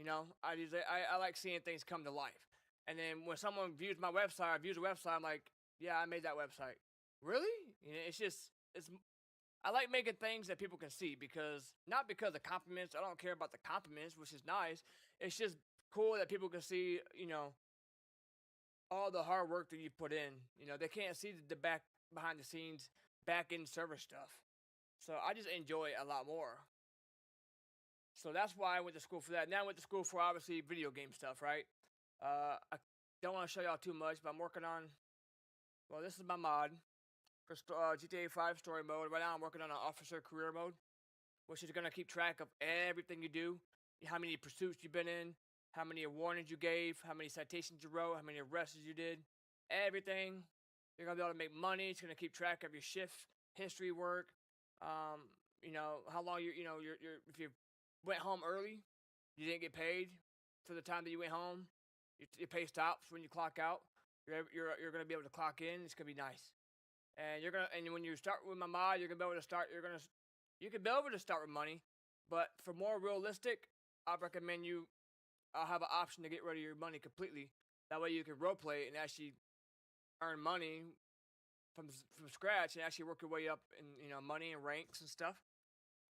I like seeing things come to life. And then when someone views my website, views a website, I'm like, yeah, I made that website. Really? It's I like making things that people can see not because of compliments. I don't care about the compliments, which is nice. It's just cool that people can see, all the hard work that you put in. They can't see the back behind the scenes, back end server stuff. So I just enjoy it a lot more. So that's why I went to school for that. Now I went to school for obviously video game stuff, right? I don't want to show y'all too much, but I'm working on. Well, this is my mod for GTA 5 story mode. Right now I'm working on an officer career mode, which is gonna keep track of everything you do, how many pursuits you've been in, how many warnings you gave, how many citations you wrote, how many arrests you did, everything. You're gonna be able to make money. It's gonna keep track of your shift history work. How long you're if you went home early, you didn't get paid for the time that you went home. Your pay stops when you clock out. You're gonna be able to clock in. It's gonna be nice, and when you start with my mod, you're gonna be able to start. You can be able to start with money, but for more realistic, I recommend you. I'll have an option to get rid of your money completely. That way you can roleplay and actually earn money from scratch and actually work your way up in money and ranks and stuff.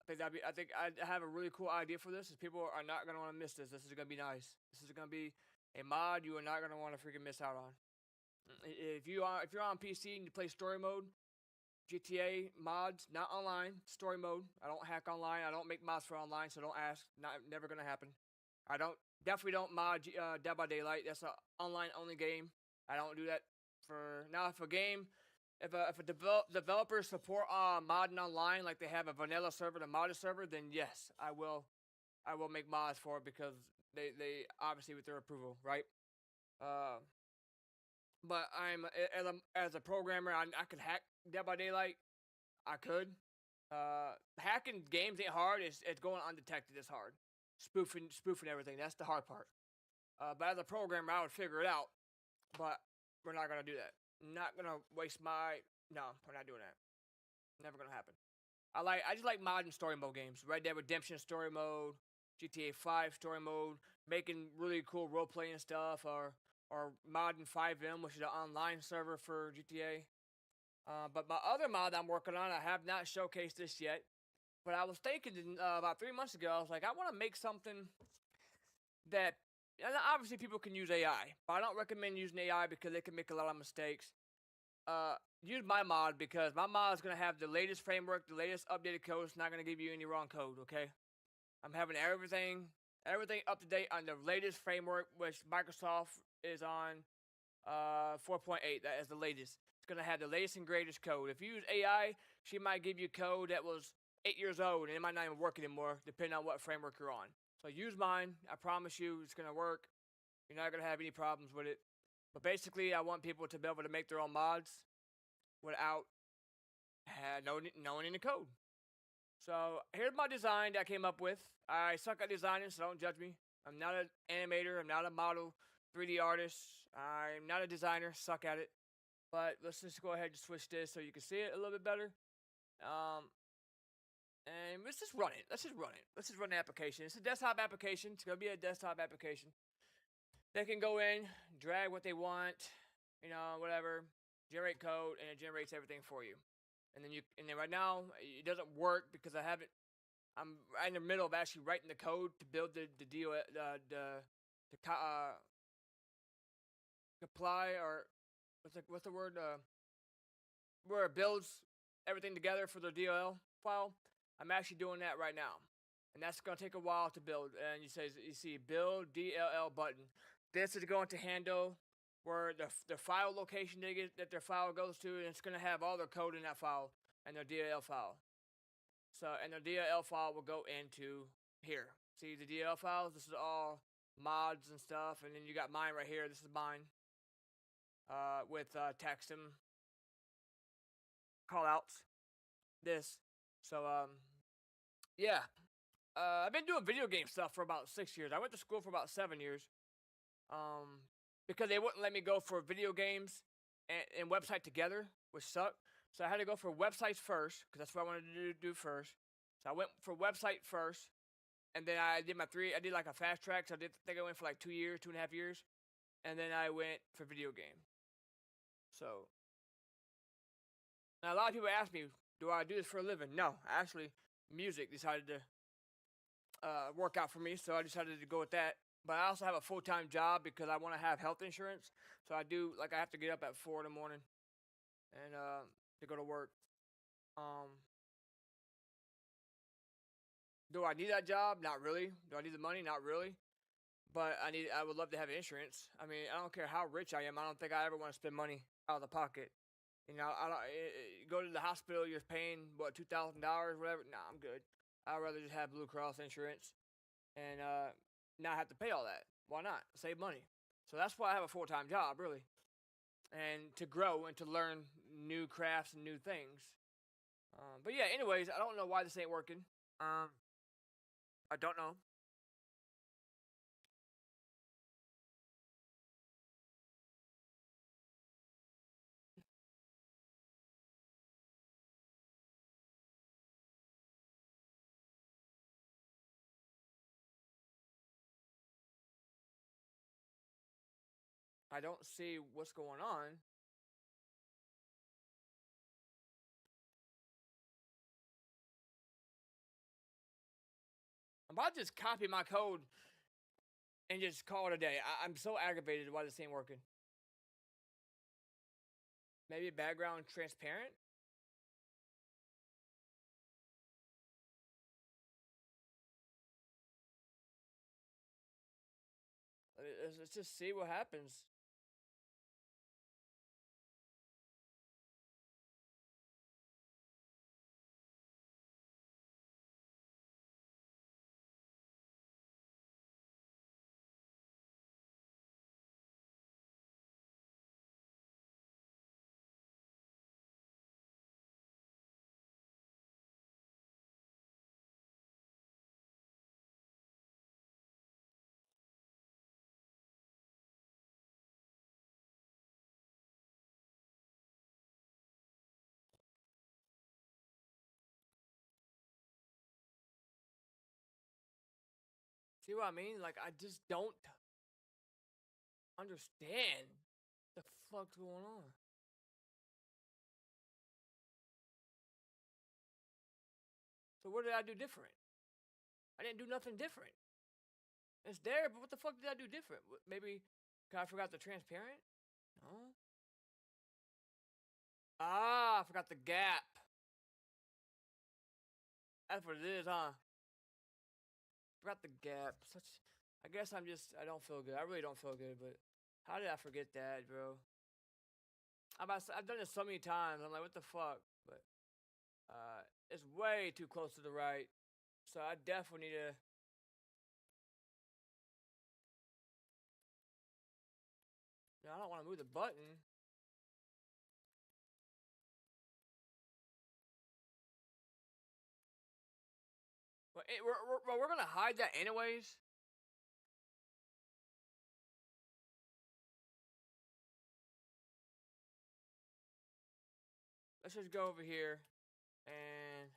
I think I have a really cool idea for this. Is people are not gonna want to miss this. This is gonna be nice. This is gonna be a mod you are not gonna want to freaking miss out on. If you're on PC and you play story mode, GTA mods, not online, story mode. I don't hack online. I don't make mods for online, so don't ask. Never gonna happen. I definitely don't mod Dead by Daylight. That's an online only game. I don't do that for now. If a game, if a developer support modding online, like they have a vanilla server and a modded server, then yes, I will make mods for it because they obviously with their approval, right? But as a programmer, I could hack Dead by Daylight. I could. Hacking games ain't hard. It's going undetected is hard. Spoofing everything. That's the hard part. But as a programmer, I would figure it out. But we're not gonna do that. Not gonna waste my. No, we're not doing that. Never gonna happen. I just like modding story mode games. Red Dead Redemption story mode, GTA 5 story mode, making really cool role playing stuff, or modding 5M, which is an online server for GTA. But my other mod I'm working on, I have not showcased this yet. But I was thinking about 3 months ago, I was like, I want to make something that, and obviously people can use AI, but I don't recommend using AI because they can make a lot of mistakes. Use my mod because my mod is going to have the latest framework, the latest updated code. It's not going to give you any wrong code, okay? I'm having everything up to date on the latest framework, which Microsoft is on 4.8. That is the latest. It's going to have the latest and greatest code. If you use AI, she might give you code that was 8 years old, and it might not even work anymore, depending on what framework you're on. So use mine. I promise you it's going to work. You're not going to have any problems with it. But basically, I want people to be able to make their own mods without knowing any code. So here's my design that I came up with. I suck at designing, so don't judge me. I'm not an animator. I'm not a model 3D artist. I'm not a designer. Suck at it. But let's just go ahead and switch this so you can see it a little bit better. And let's just run it. Let's just run the application. It's a desktop application. It's going to be a desktop application. They can go in, drag what they want, whatever, generate code, and it generates everything for you. And then right now it doesn't work because I'm right in the middle of actually writing the code to build the apply, or what's the word, where it builds everything together for the DLL file. I'm actually doing that right now, and that's gonna take a while to build. And you see build DLL button. This is going to handle where the file location that their file goes to, and it's gonna have all their code in that file and their DLL file. So, and the DLL file will go into here. See the DLL files? This is all mods and stuff, and then you got mine right here. This is mine with text and callouts. This. So, yeah. I've been doing video game stuff for about 6 years. I went to school for about 7 years. Because they wouldn't let me go for video games and website together, which sucked. So I had to go for websites first, because that's what I wanted to do first. So I went for website first, and then I did I did like a fast track, so I think I went for like 2 years, 2.5 years, and then I went for video game. So, now a lot of people ask me, do I do this for a living? No, actually, music decided to work out for me, so I decided to go with that. But I also have a full-time job because I want to have health insurance. So I have to get up at 4 in the morning and to go to work. Do I need that job? Not really. Do I need the money? Not really. But I would love to have insurance. I mean, I don't care how rich I am. I don't think I ever want to spend money out of the pocket. Go to the hospital, you're paying what, $2,000, whatever. Nah, I'm good. I'd rather just have Blue Cross insurance and not have to pay all that. Why not? Save money. So that's why I have a full-time job, really. And to grow and to learn new crafts and new things. But yeah, anyways, I don't know why this ain't working. I don't know. I don't see what's going on. I'm about to just copy my code and just call it a day. I'm so aggravated why this ain't working. Maybe background transparent? Let's just see what happens. See what I mean? Like, I just don't understand the fuck's going on. So what did I do different? I didn't do nothing different. It's there, but what the fuck did I do different? Maybe I forgot the transparent? No. Ah, I forgot the gap. That's what it is, huh? Forgot the gap. I guess I don't feel good. I really don't feel good, but how did I forget that, bro? I've done it so many times. I'm like, what the fuck? But it's way too close to the right. So I definitely need to don't want to move the button. But we're gonna hide that anyways. Let's just go over here and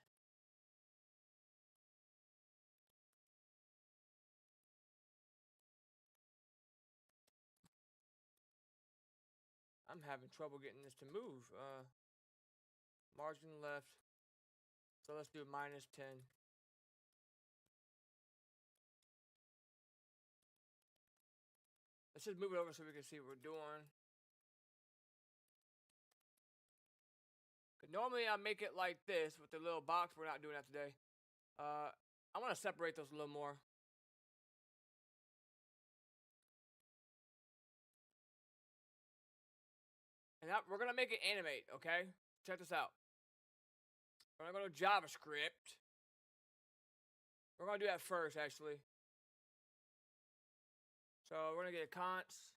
I'm having trouble getting this to move. Margin left. So let's do -10. Let's just move it over so we can see what we're doing. Normally I make it like this with the little box. We're not doing that today. I want to separate those a little more. And now we're gonna make it animate, okay? Check this out. We're gonna go to JavaScript. We're gonna do that first, actually. So we're gonna get a const.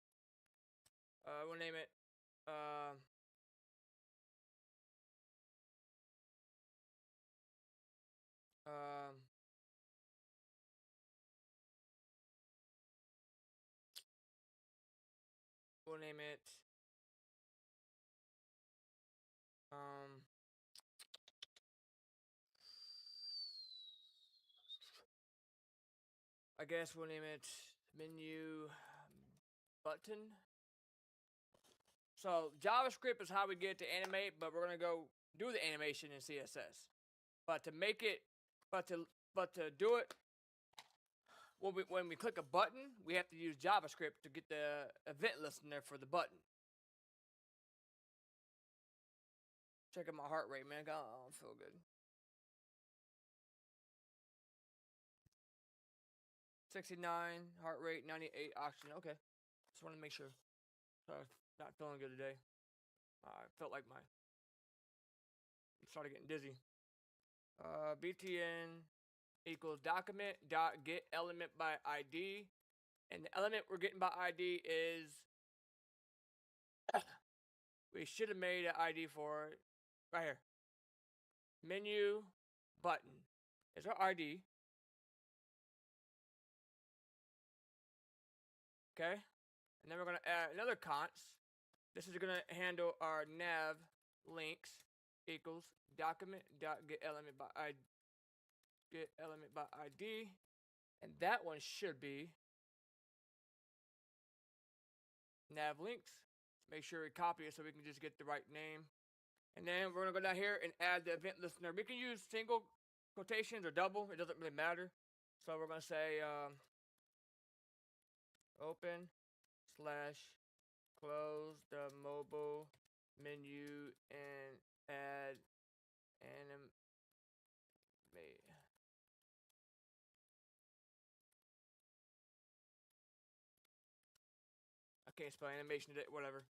We'll name it. We'll name it. I guess we'll name it menu button. So JavaScript is how we get it to animate, but we're gonna go do the animation in CSS. But to make it, but to do it, when we click a button, we have to use JavaScript to get the event listener for the button. Check out my heart rate, man. I don't feel good. 69 heart rate, 98 oxygen. Okay, just want to make sure. Not feeling good today. I felt like I started getting dizzy. BTN equals document dot get element by ID, and the element we're getting by ID is we should have made an ID for it right here. Menu button is our ID. Okay, and then we're gonna add another const. This is gonna handle our nav links equals document dot get element by ID, and that one should be nav links. Make sure we copy it so we can just get the right name. And then we're gonna go down here and add the event listener. We can use single quotations or double, it doesn't really matter. So we're gonna say open / close the mobile menu and add animate. I can't spell animation today, whatever.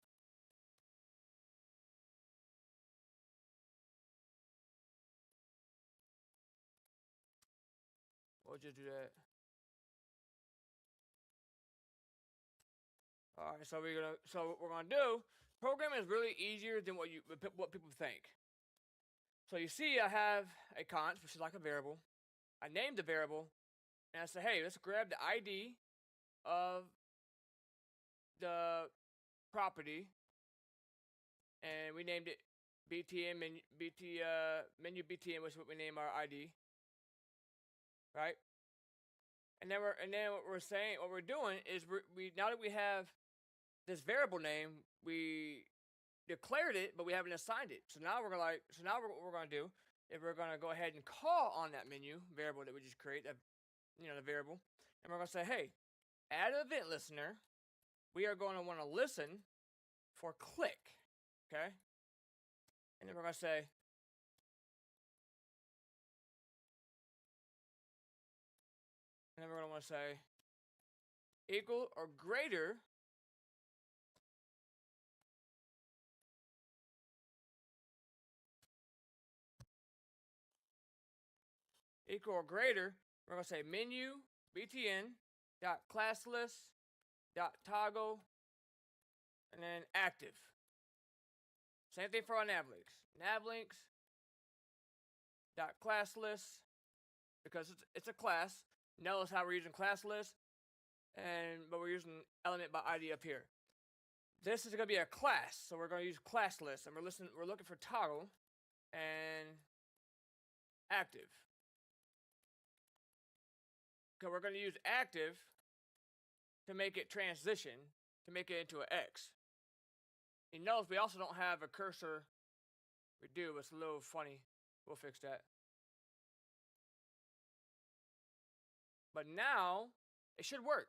We'll just do that. All right, so what we're gonna do. Programming is really easier than what people think. So you see, I have a const, which is like a variable. I named the variable, and I say, hey, let's grab the ID of the property, and we named it BTN menu BTN, which is what we name our ID, right? And then what we're doing is we now that we have this variable name, we declared it, but we haven't assigned it. So now what we're gonna do is we're gonna go ahead and call on that menu variable that we just created, the variable, and we're gonna say, hey, add an event listener. We are going to want to listen for click, okay? And then we're gonna say equal or greater we're gonna say menu btn dot classless dot toggle and then active. Same thing for our nav links. Nav links dot class list, because it's a class. Notice how we're using class list, but we're using element by ID up here. This is going to be a class, so we're going to use class list, and we're looking for toggle and active. Okay, we're going to use active to make it transition, to make it into an X. You notice we also don't have a cursor. We do, but it's a little funny. We'll fix that. But now it should work.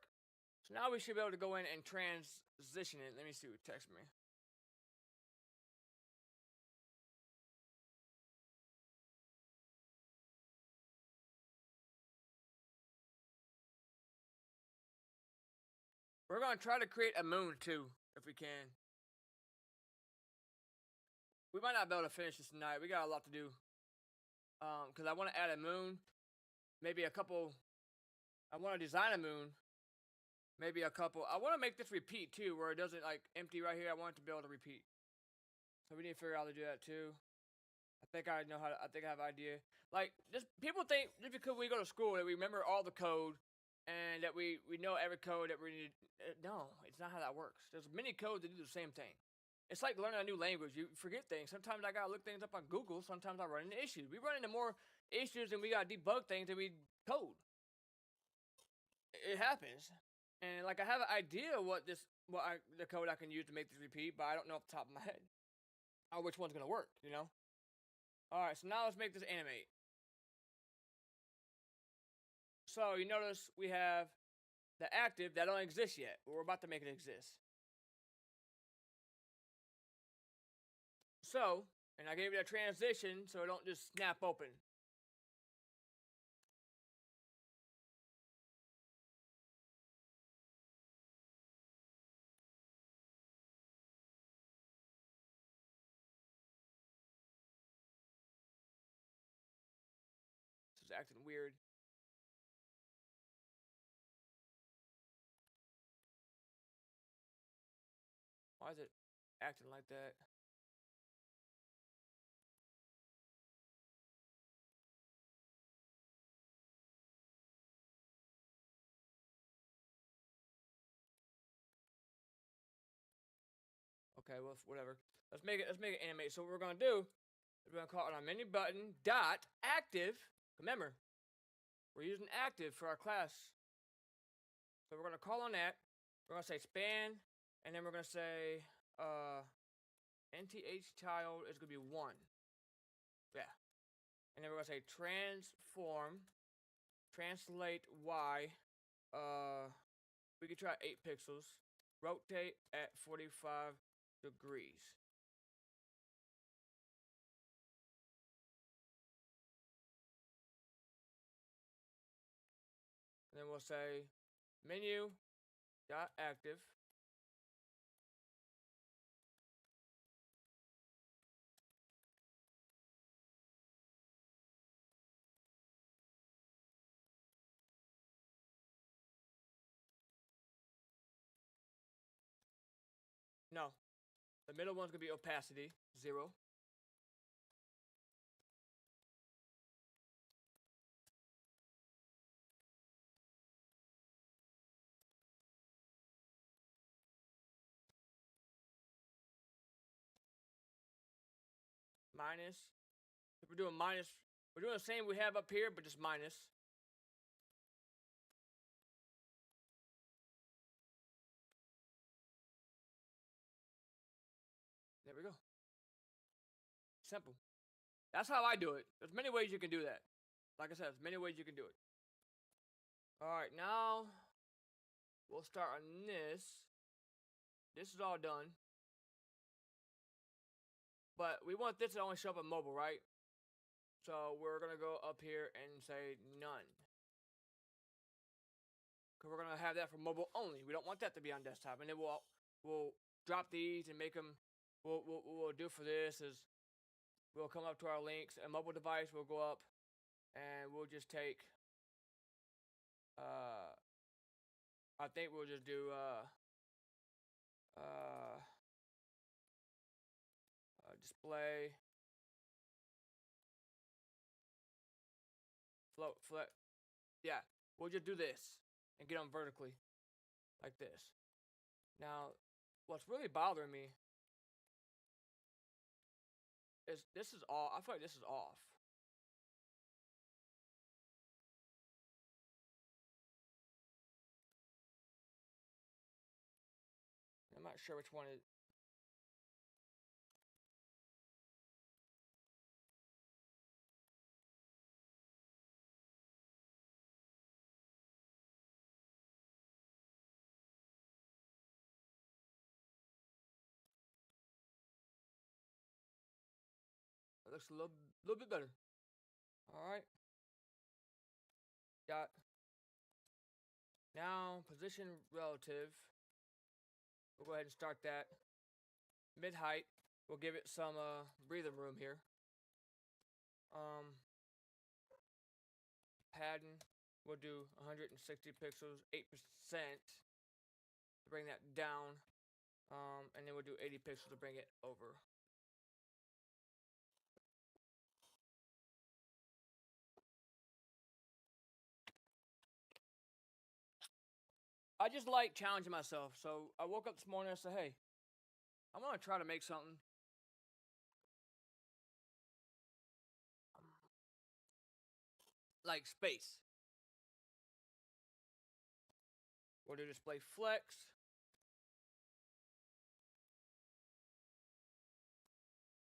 So now we should be able to go in and transition it. Let me see who texted me. We're going to try to create a moon too, if we can. We might not be able to finish this tonight. We got a lot to do. Because I want to add a moon. Maybe a couple. I want to design a moon. Maybe a couple. I want to make this repeat too, where it doesn't like empty right here. I want it to be able to repeat. So we need to figure out how to do that too. I think I know how to, I think I have an idea. Like, just people think just because we go to school that we remember all the code and that we know every code that we need. No, it's not how that works. There's many codes that do the same thing. It's like learning a new language. You forget things. Sometimes I gotta look things up on Google. Sometimes I run into issues. We run into more issues and we gotta debug things than we code. It happens. And like I have an idea the code I can use to make this repeat, but I don't know off the top of my head or which one's gonna work. You know. All right. So now let's make this animate. So you notice we have the active that don't exist yet, but we're about to make it exist. So, and I gave it a transition so it don't just snap open. This is acting weird. Why is it acting like that? Okay, well, whatever. Let's make it animate. So what we're gonna do is we're gonna call it our menu button dot active. Remember, we're using active for our class. So we're gonna call on that. We're gonna say span, and then we're gonna say nth child is gonna be 1. Yeah. And then we're gonna say transform, translate y. We could try 8 pixels. Rotate at 45 degrees. And then we'll say menu dot active. No, the middle one's gonna be opacity 0. Minus. If we're doing minus, we're doing the same we have up here, but just minus. There we go. Simple. That's how I do it. There's many ways you can do that. Like I said, there's many ways you can do it. Alright, now we'll start on this. This is all done. But we want this to only show up on mobile, right? So we're gonna go up here and say none. Because we're gonna have that for mobile only. We don't want that to be on desktop. And then we'll drop these and make them. What we'll do for this is we'll come up to our links. A mobile device will go up, and we'll just take. I think we'll just do display, float, flat. Yeah, we'll just do this and get them vertically, like this. Now, what's really bothering me is this is off. I feel like this is off. I'm not sure which one is. It looks a little bit better. All right. Got now position relative. We'll go ahead and start that. Mid height. We'll give it some breathing room here. Padding. We'll do 160 pixels, 8% to bring that down. And then we'll do 80 pixels to bring it over. I just like challenging myself. So I woke up this morning and said, hey, I'm going to try to make something. Like space. We'll do display flex.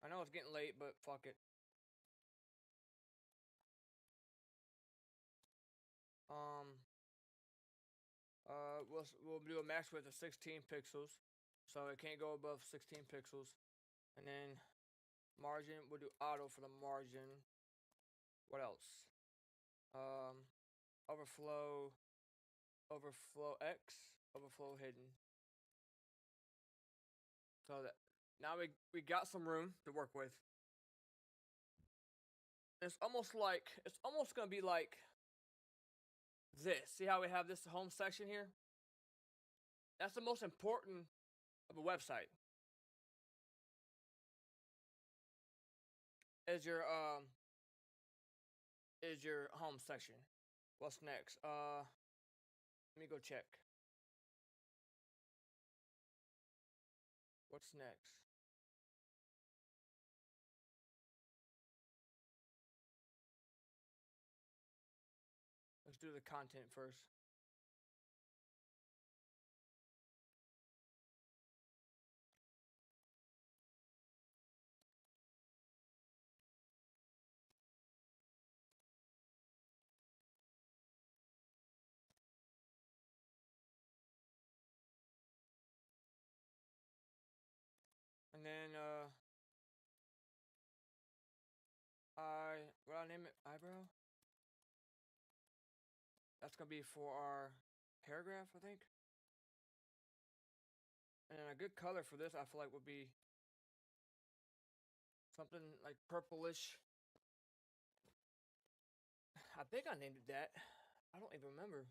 I know it's getting late, but fuck it. We'll do a max width of 16 pixels, so it can't go above 16 pixels. And then margin, we'll do auto for the margin. What else? Overflow X, overflow hidden. So that now we got some room to work with. It's almost gonna be like this. See how we have this home section here? That's the most important of a website. Is your home section. What's next? Let me go check. What's next? Let's do the content first. And then what I name it? Eyebrow? That's gonna be for our paragraph, I think. And then a good color for this I feel like would be something like purplish. I think I named it that. I don't even remember.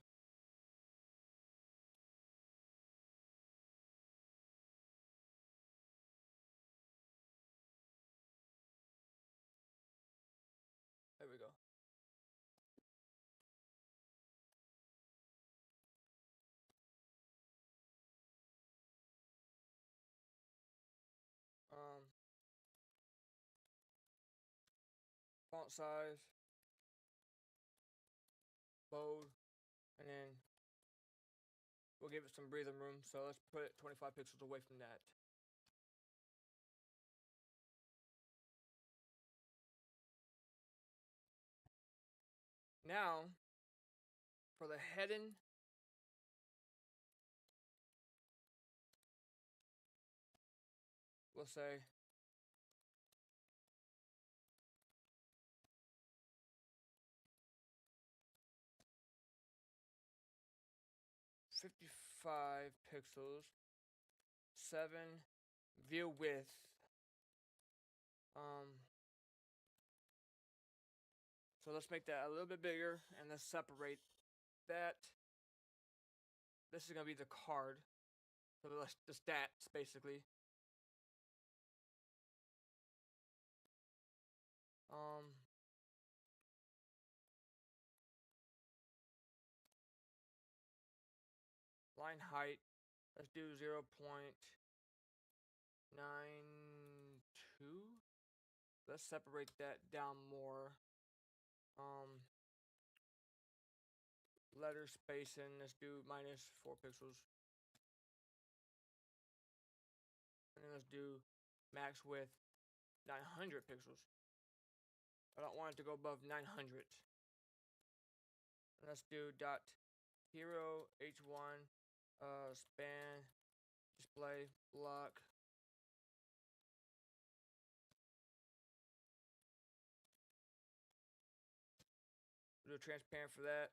There we go. Font size, bold, and then we'll give it some breathing room. So let's put it 25 pixels away from that. Now, for the heading, we'll say .55 pixels, 7 view width. So let's make that a little bit bigger and let's separate that. This is gonna be the card. So the stats basically. Line height. Let's do 0.92. Let's separate that down more. Letter spacing. Let's do -4 pixels. And then let's do max width 900 pixels. I don't want it to go above 900. And let's do dot hero h1 span display block. Do transparent for that.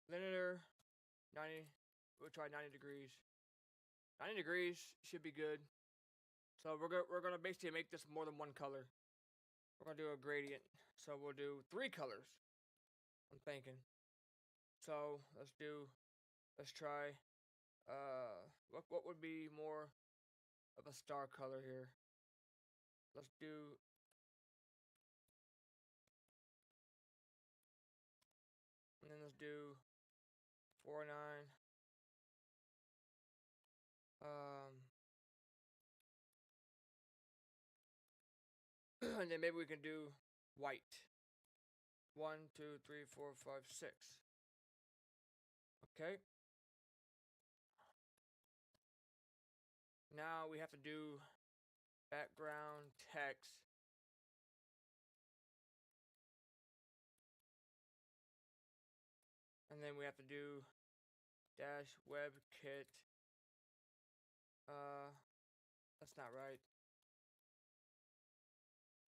Linear 90. We'll try 90 degrees. 90 degrees should be good. So we're gonna basically make this more than one color. We're gonna do a gradient. So we'll do 3 colors. I'm thinking. So let's try what would be more of a star color here? Let's do and then let's do 409. And then maybe we can do white. 1, 2, 3, 4, 5, 6. Okay. Now we have to do background text. And then we have to do dash WebKit. That's not right.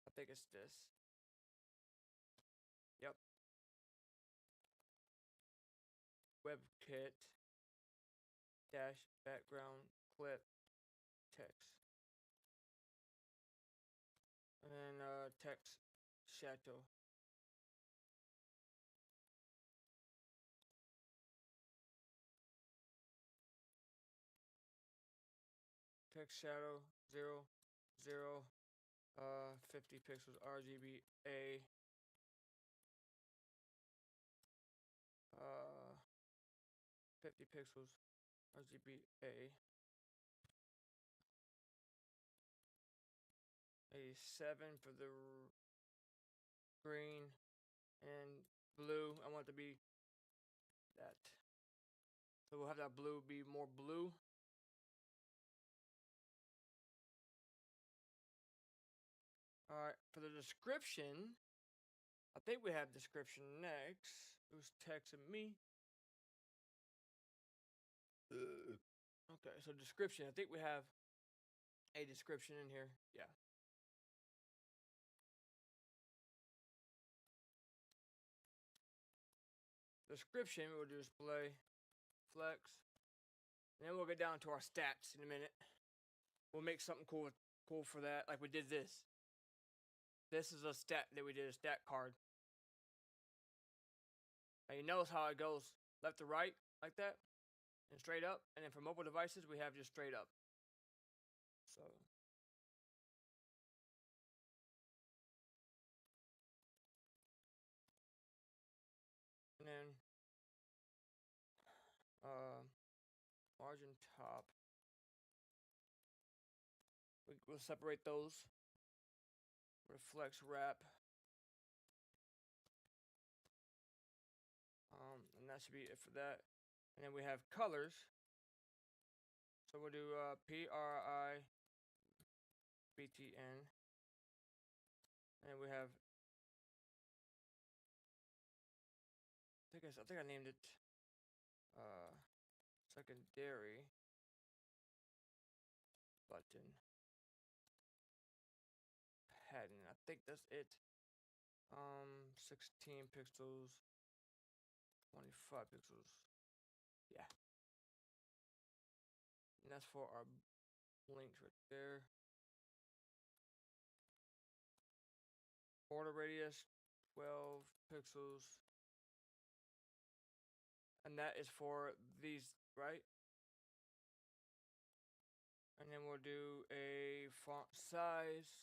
I think it's this. Yep. WebKit dash background clip text. And then text shadow. Text shadow 0, 0, 50 pixels RGBA. 50 pixels RGBA. 87 for the green and blue. I want it to be that. So we'll have that blue be more blue. Alright, for the description, I think we have description next. Who's texting me? Okay, so description. I think we have a description in here. Yeah. Description, we'll do display, flex. And then we'll get down to our stats in a minute. We'll make something cool for that, like we did this. This is a stat that we did, a stat card. And you notice how it goes left to right, like that, and straight up. And then for mobile devices, we have just straight up. So. And then, margin top. We'll separate those. Reflex wrap. And that should be it for that. And then we have colors. So we'll do PRIBTN. And we have. I think I named it secondary button pattern. I think that's it. 16 pixels, 25 pixels. Yeah. And that's for our links right there. Border radius 12 pixels. And that is for these, right? And then we'll do a font size.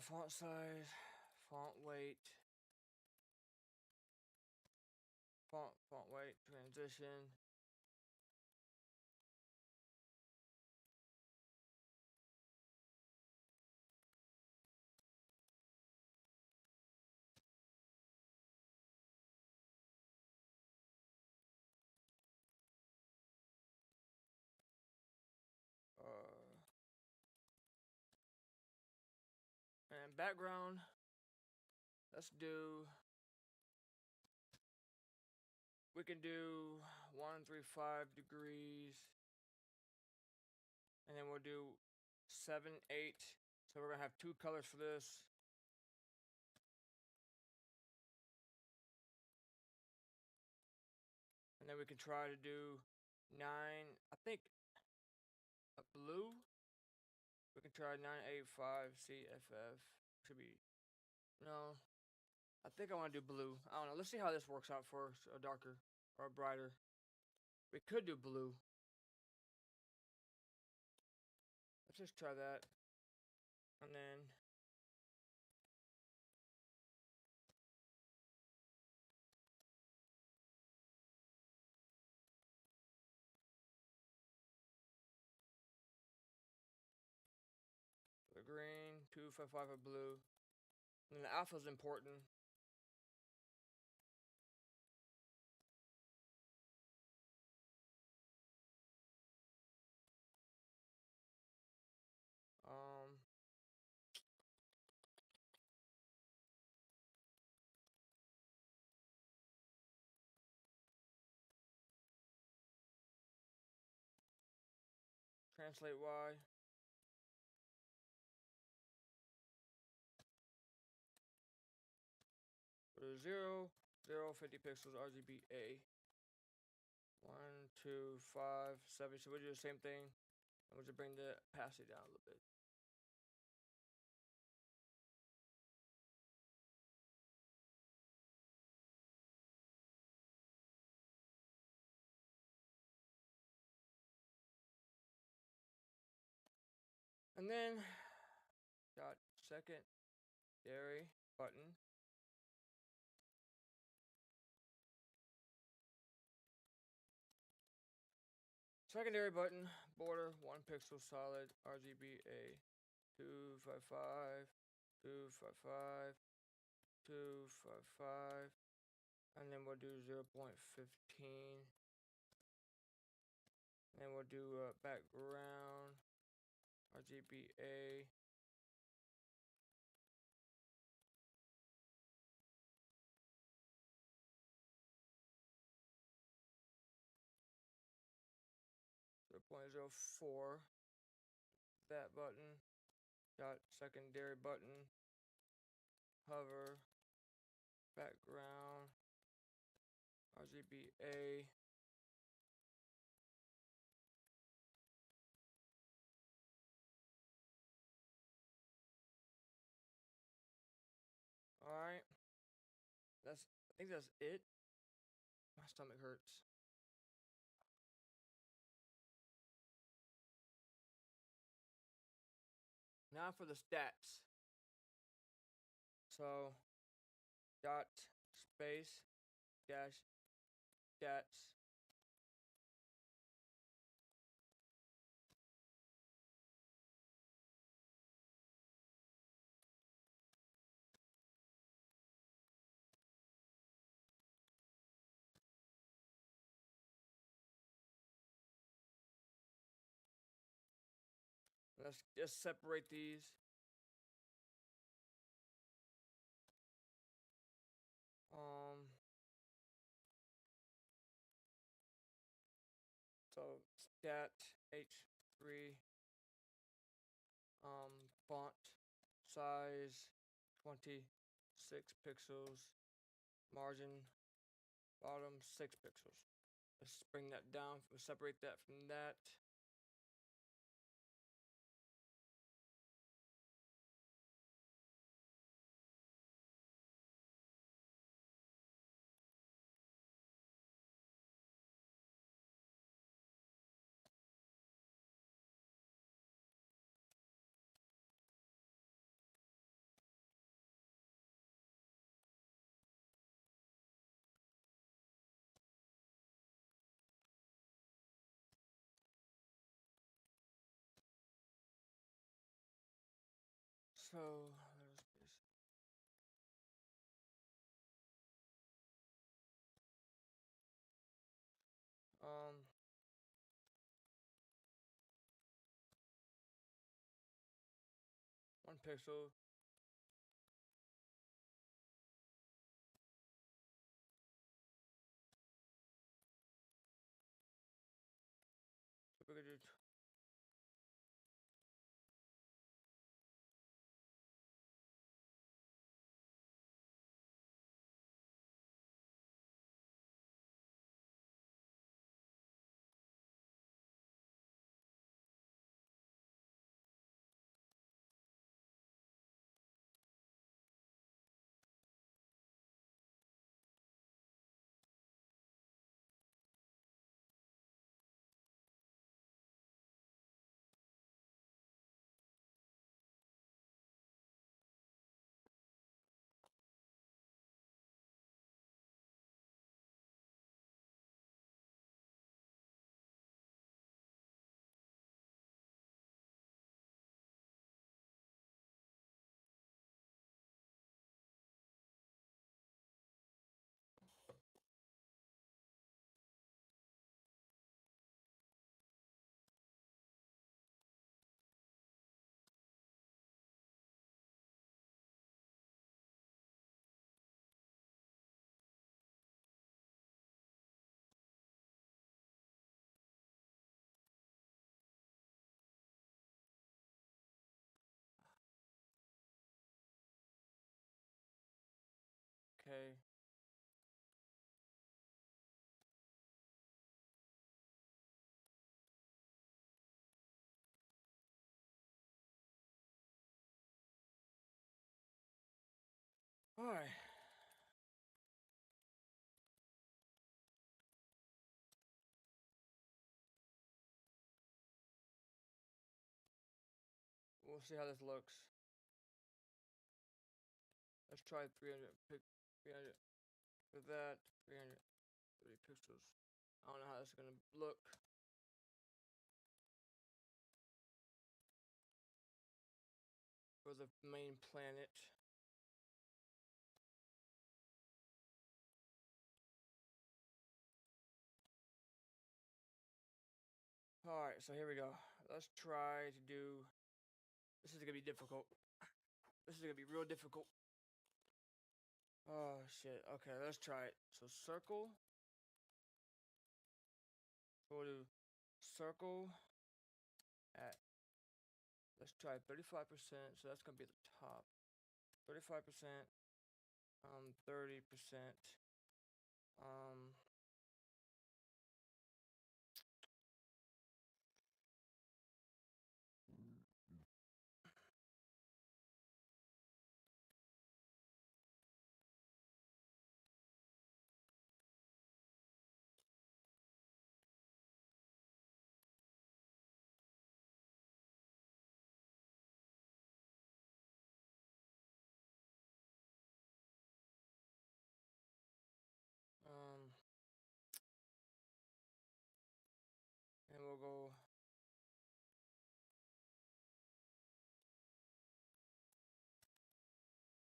Font size, font weight, font weight, transition. And background, let's do, we can do 135 degrees, and then we'll do 7, 8. So we're gonna have 2 colors for this. And then we can try to do 9, I think a blue. We can try 985 CFF. Should be, no, I think I want to do blue. I don't know. Let's see how this works out for a darker or a brighter. We could do blue. Let's just try that. And then the green, 255 of blue. And then the alpha is important. Um, Translate Y. Go to 0, 0, 50 pixels, RGB A. 1, 2, 5, 7. So we'll do the same thing. And we'll just bring the opacity down a little bit. And then got secondary button. Secondary button, border, 1 pixel solid, RGBA, 255, 255, 255, and then we'll do 0.15. And then we'll do background, RGBA. .04, that button, got secondary button, hover, background, RGBA. Alright, I think that's it. My stomach hurts. Now for the stats. So, dot, space, dash, stats. Let's just separate these. So stat H3, font size 26 pixels, margin bottom 6 pixels. Let's bring that down, separate that from that. So there's this. Um, 1 pixel. So we could do. Okay. All right. We'll see how this looks. Let's try 300. Pick 300. For that, 330 pixels. I don't know how this is gonna look. For the main planet. Alright, so here we go. Let's try to do. This is gonna be difficult. This is gonna be real difficult. Oh shit. Okay, let's try it. So circle. So we'll do circle at. Let's try 35%. So that's gonna be the top. 35%. 30%. Um. Um. And we'll go.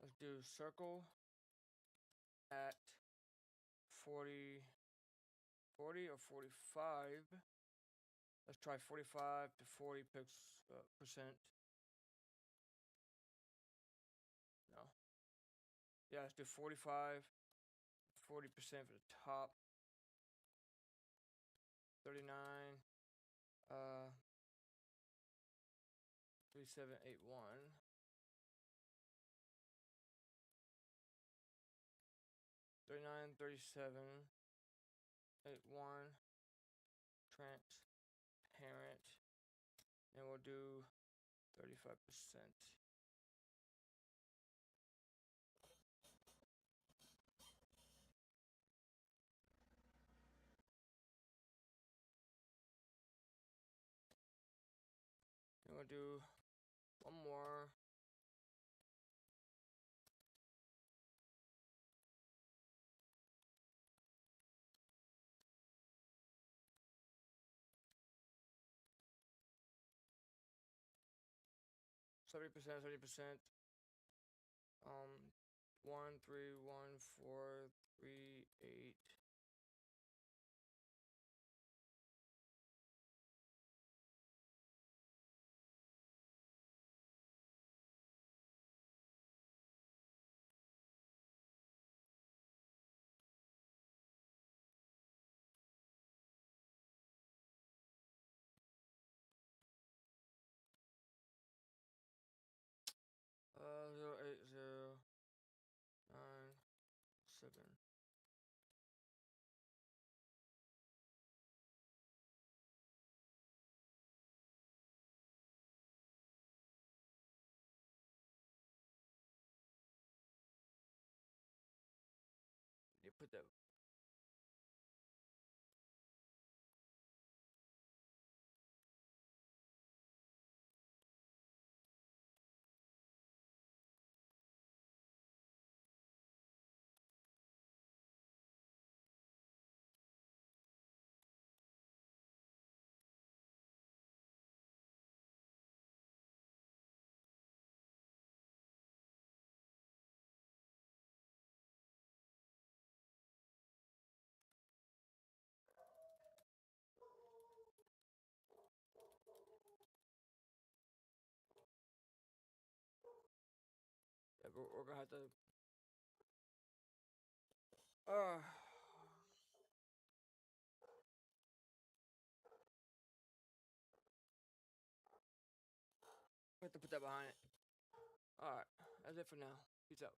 Let's do circle at 40 or 45. Let's try 45 to 40 percent. No. Yeah, let's do 45, 40% for the top. 39, 3781. 39, 37, 81. Transparent. And we'll do 35%. And we'll do one more. 70%, 70%. 1, 3, 1, 4, 3, 8. Uh, 08097. You put that. Yeah, we're gonna have to. Uh, we have to put that behind it. Alright, that's it for now. Peace out.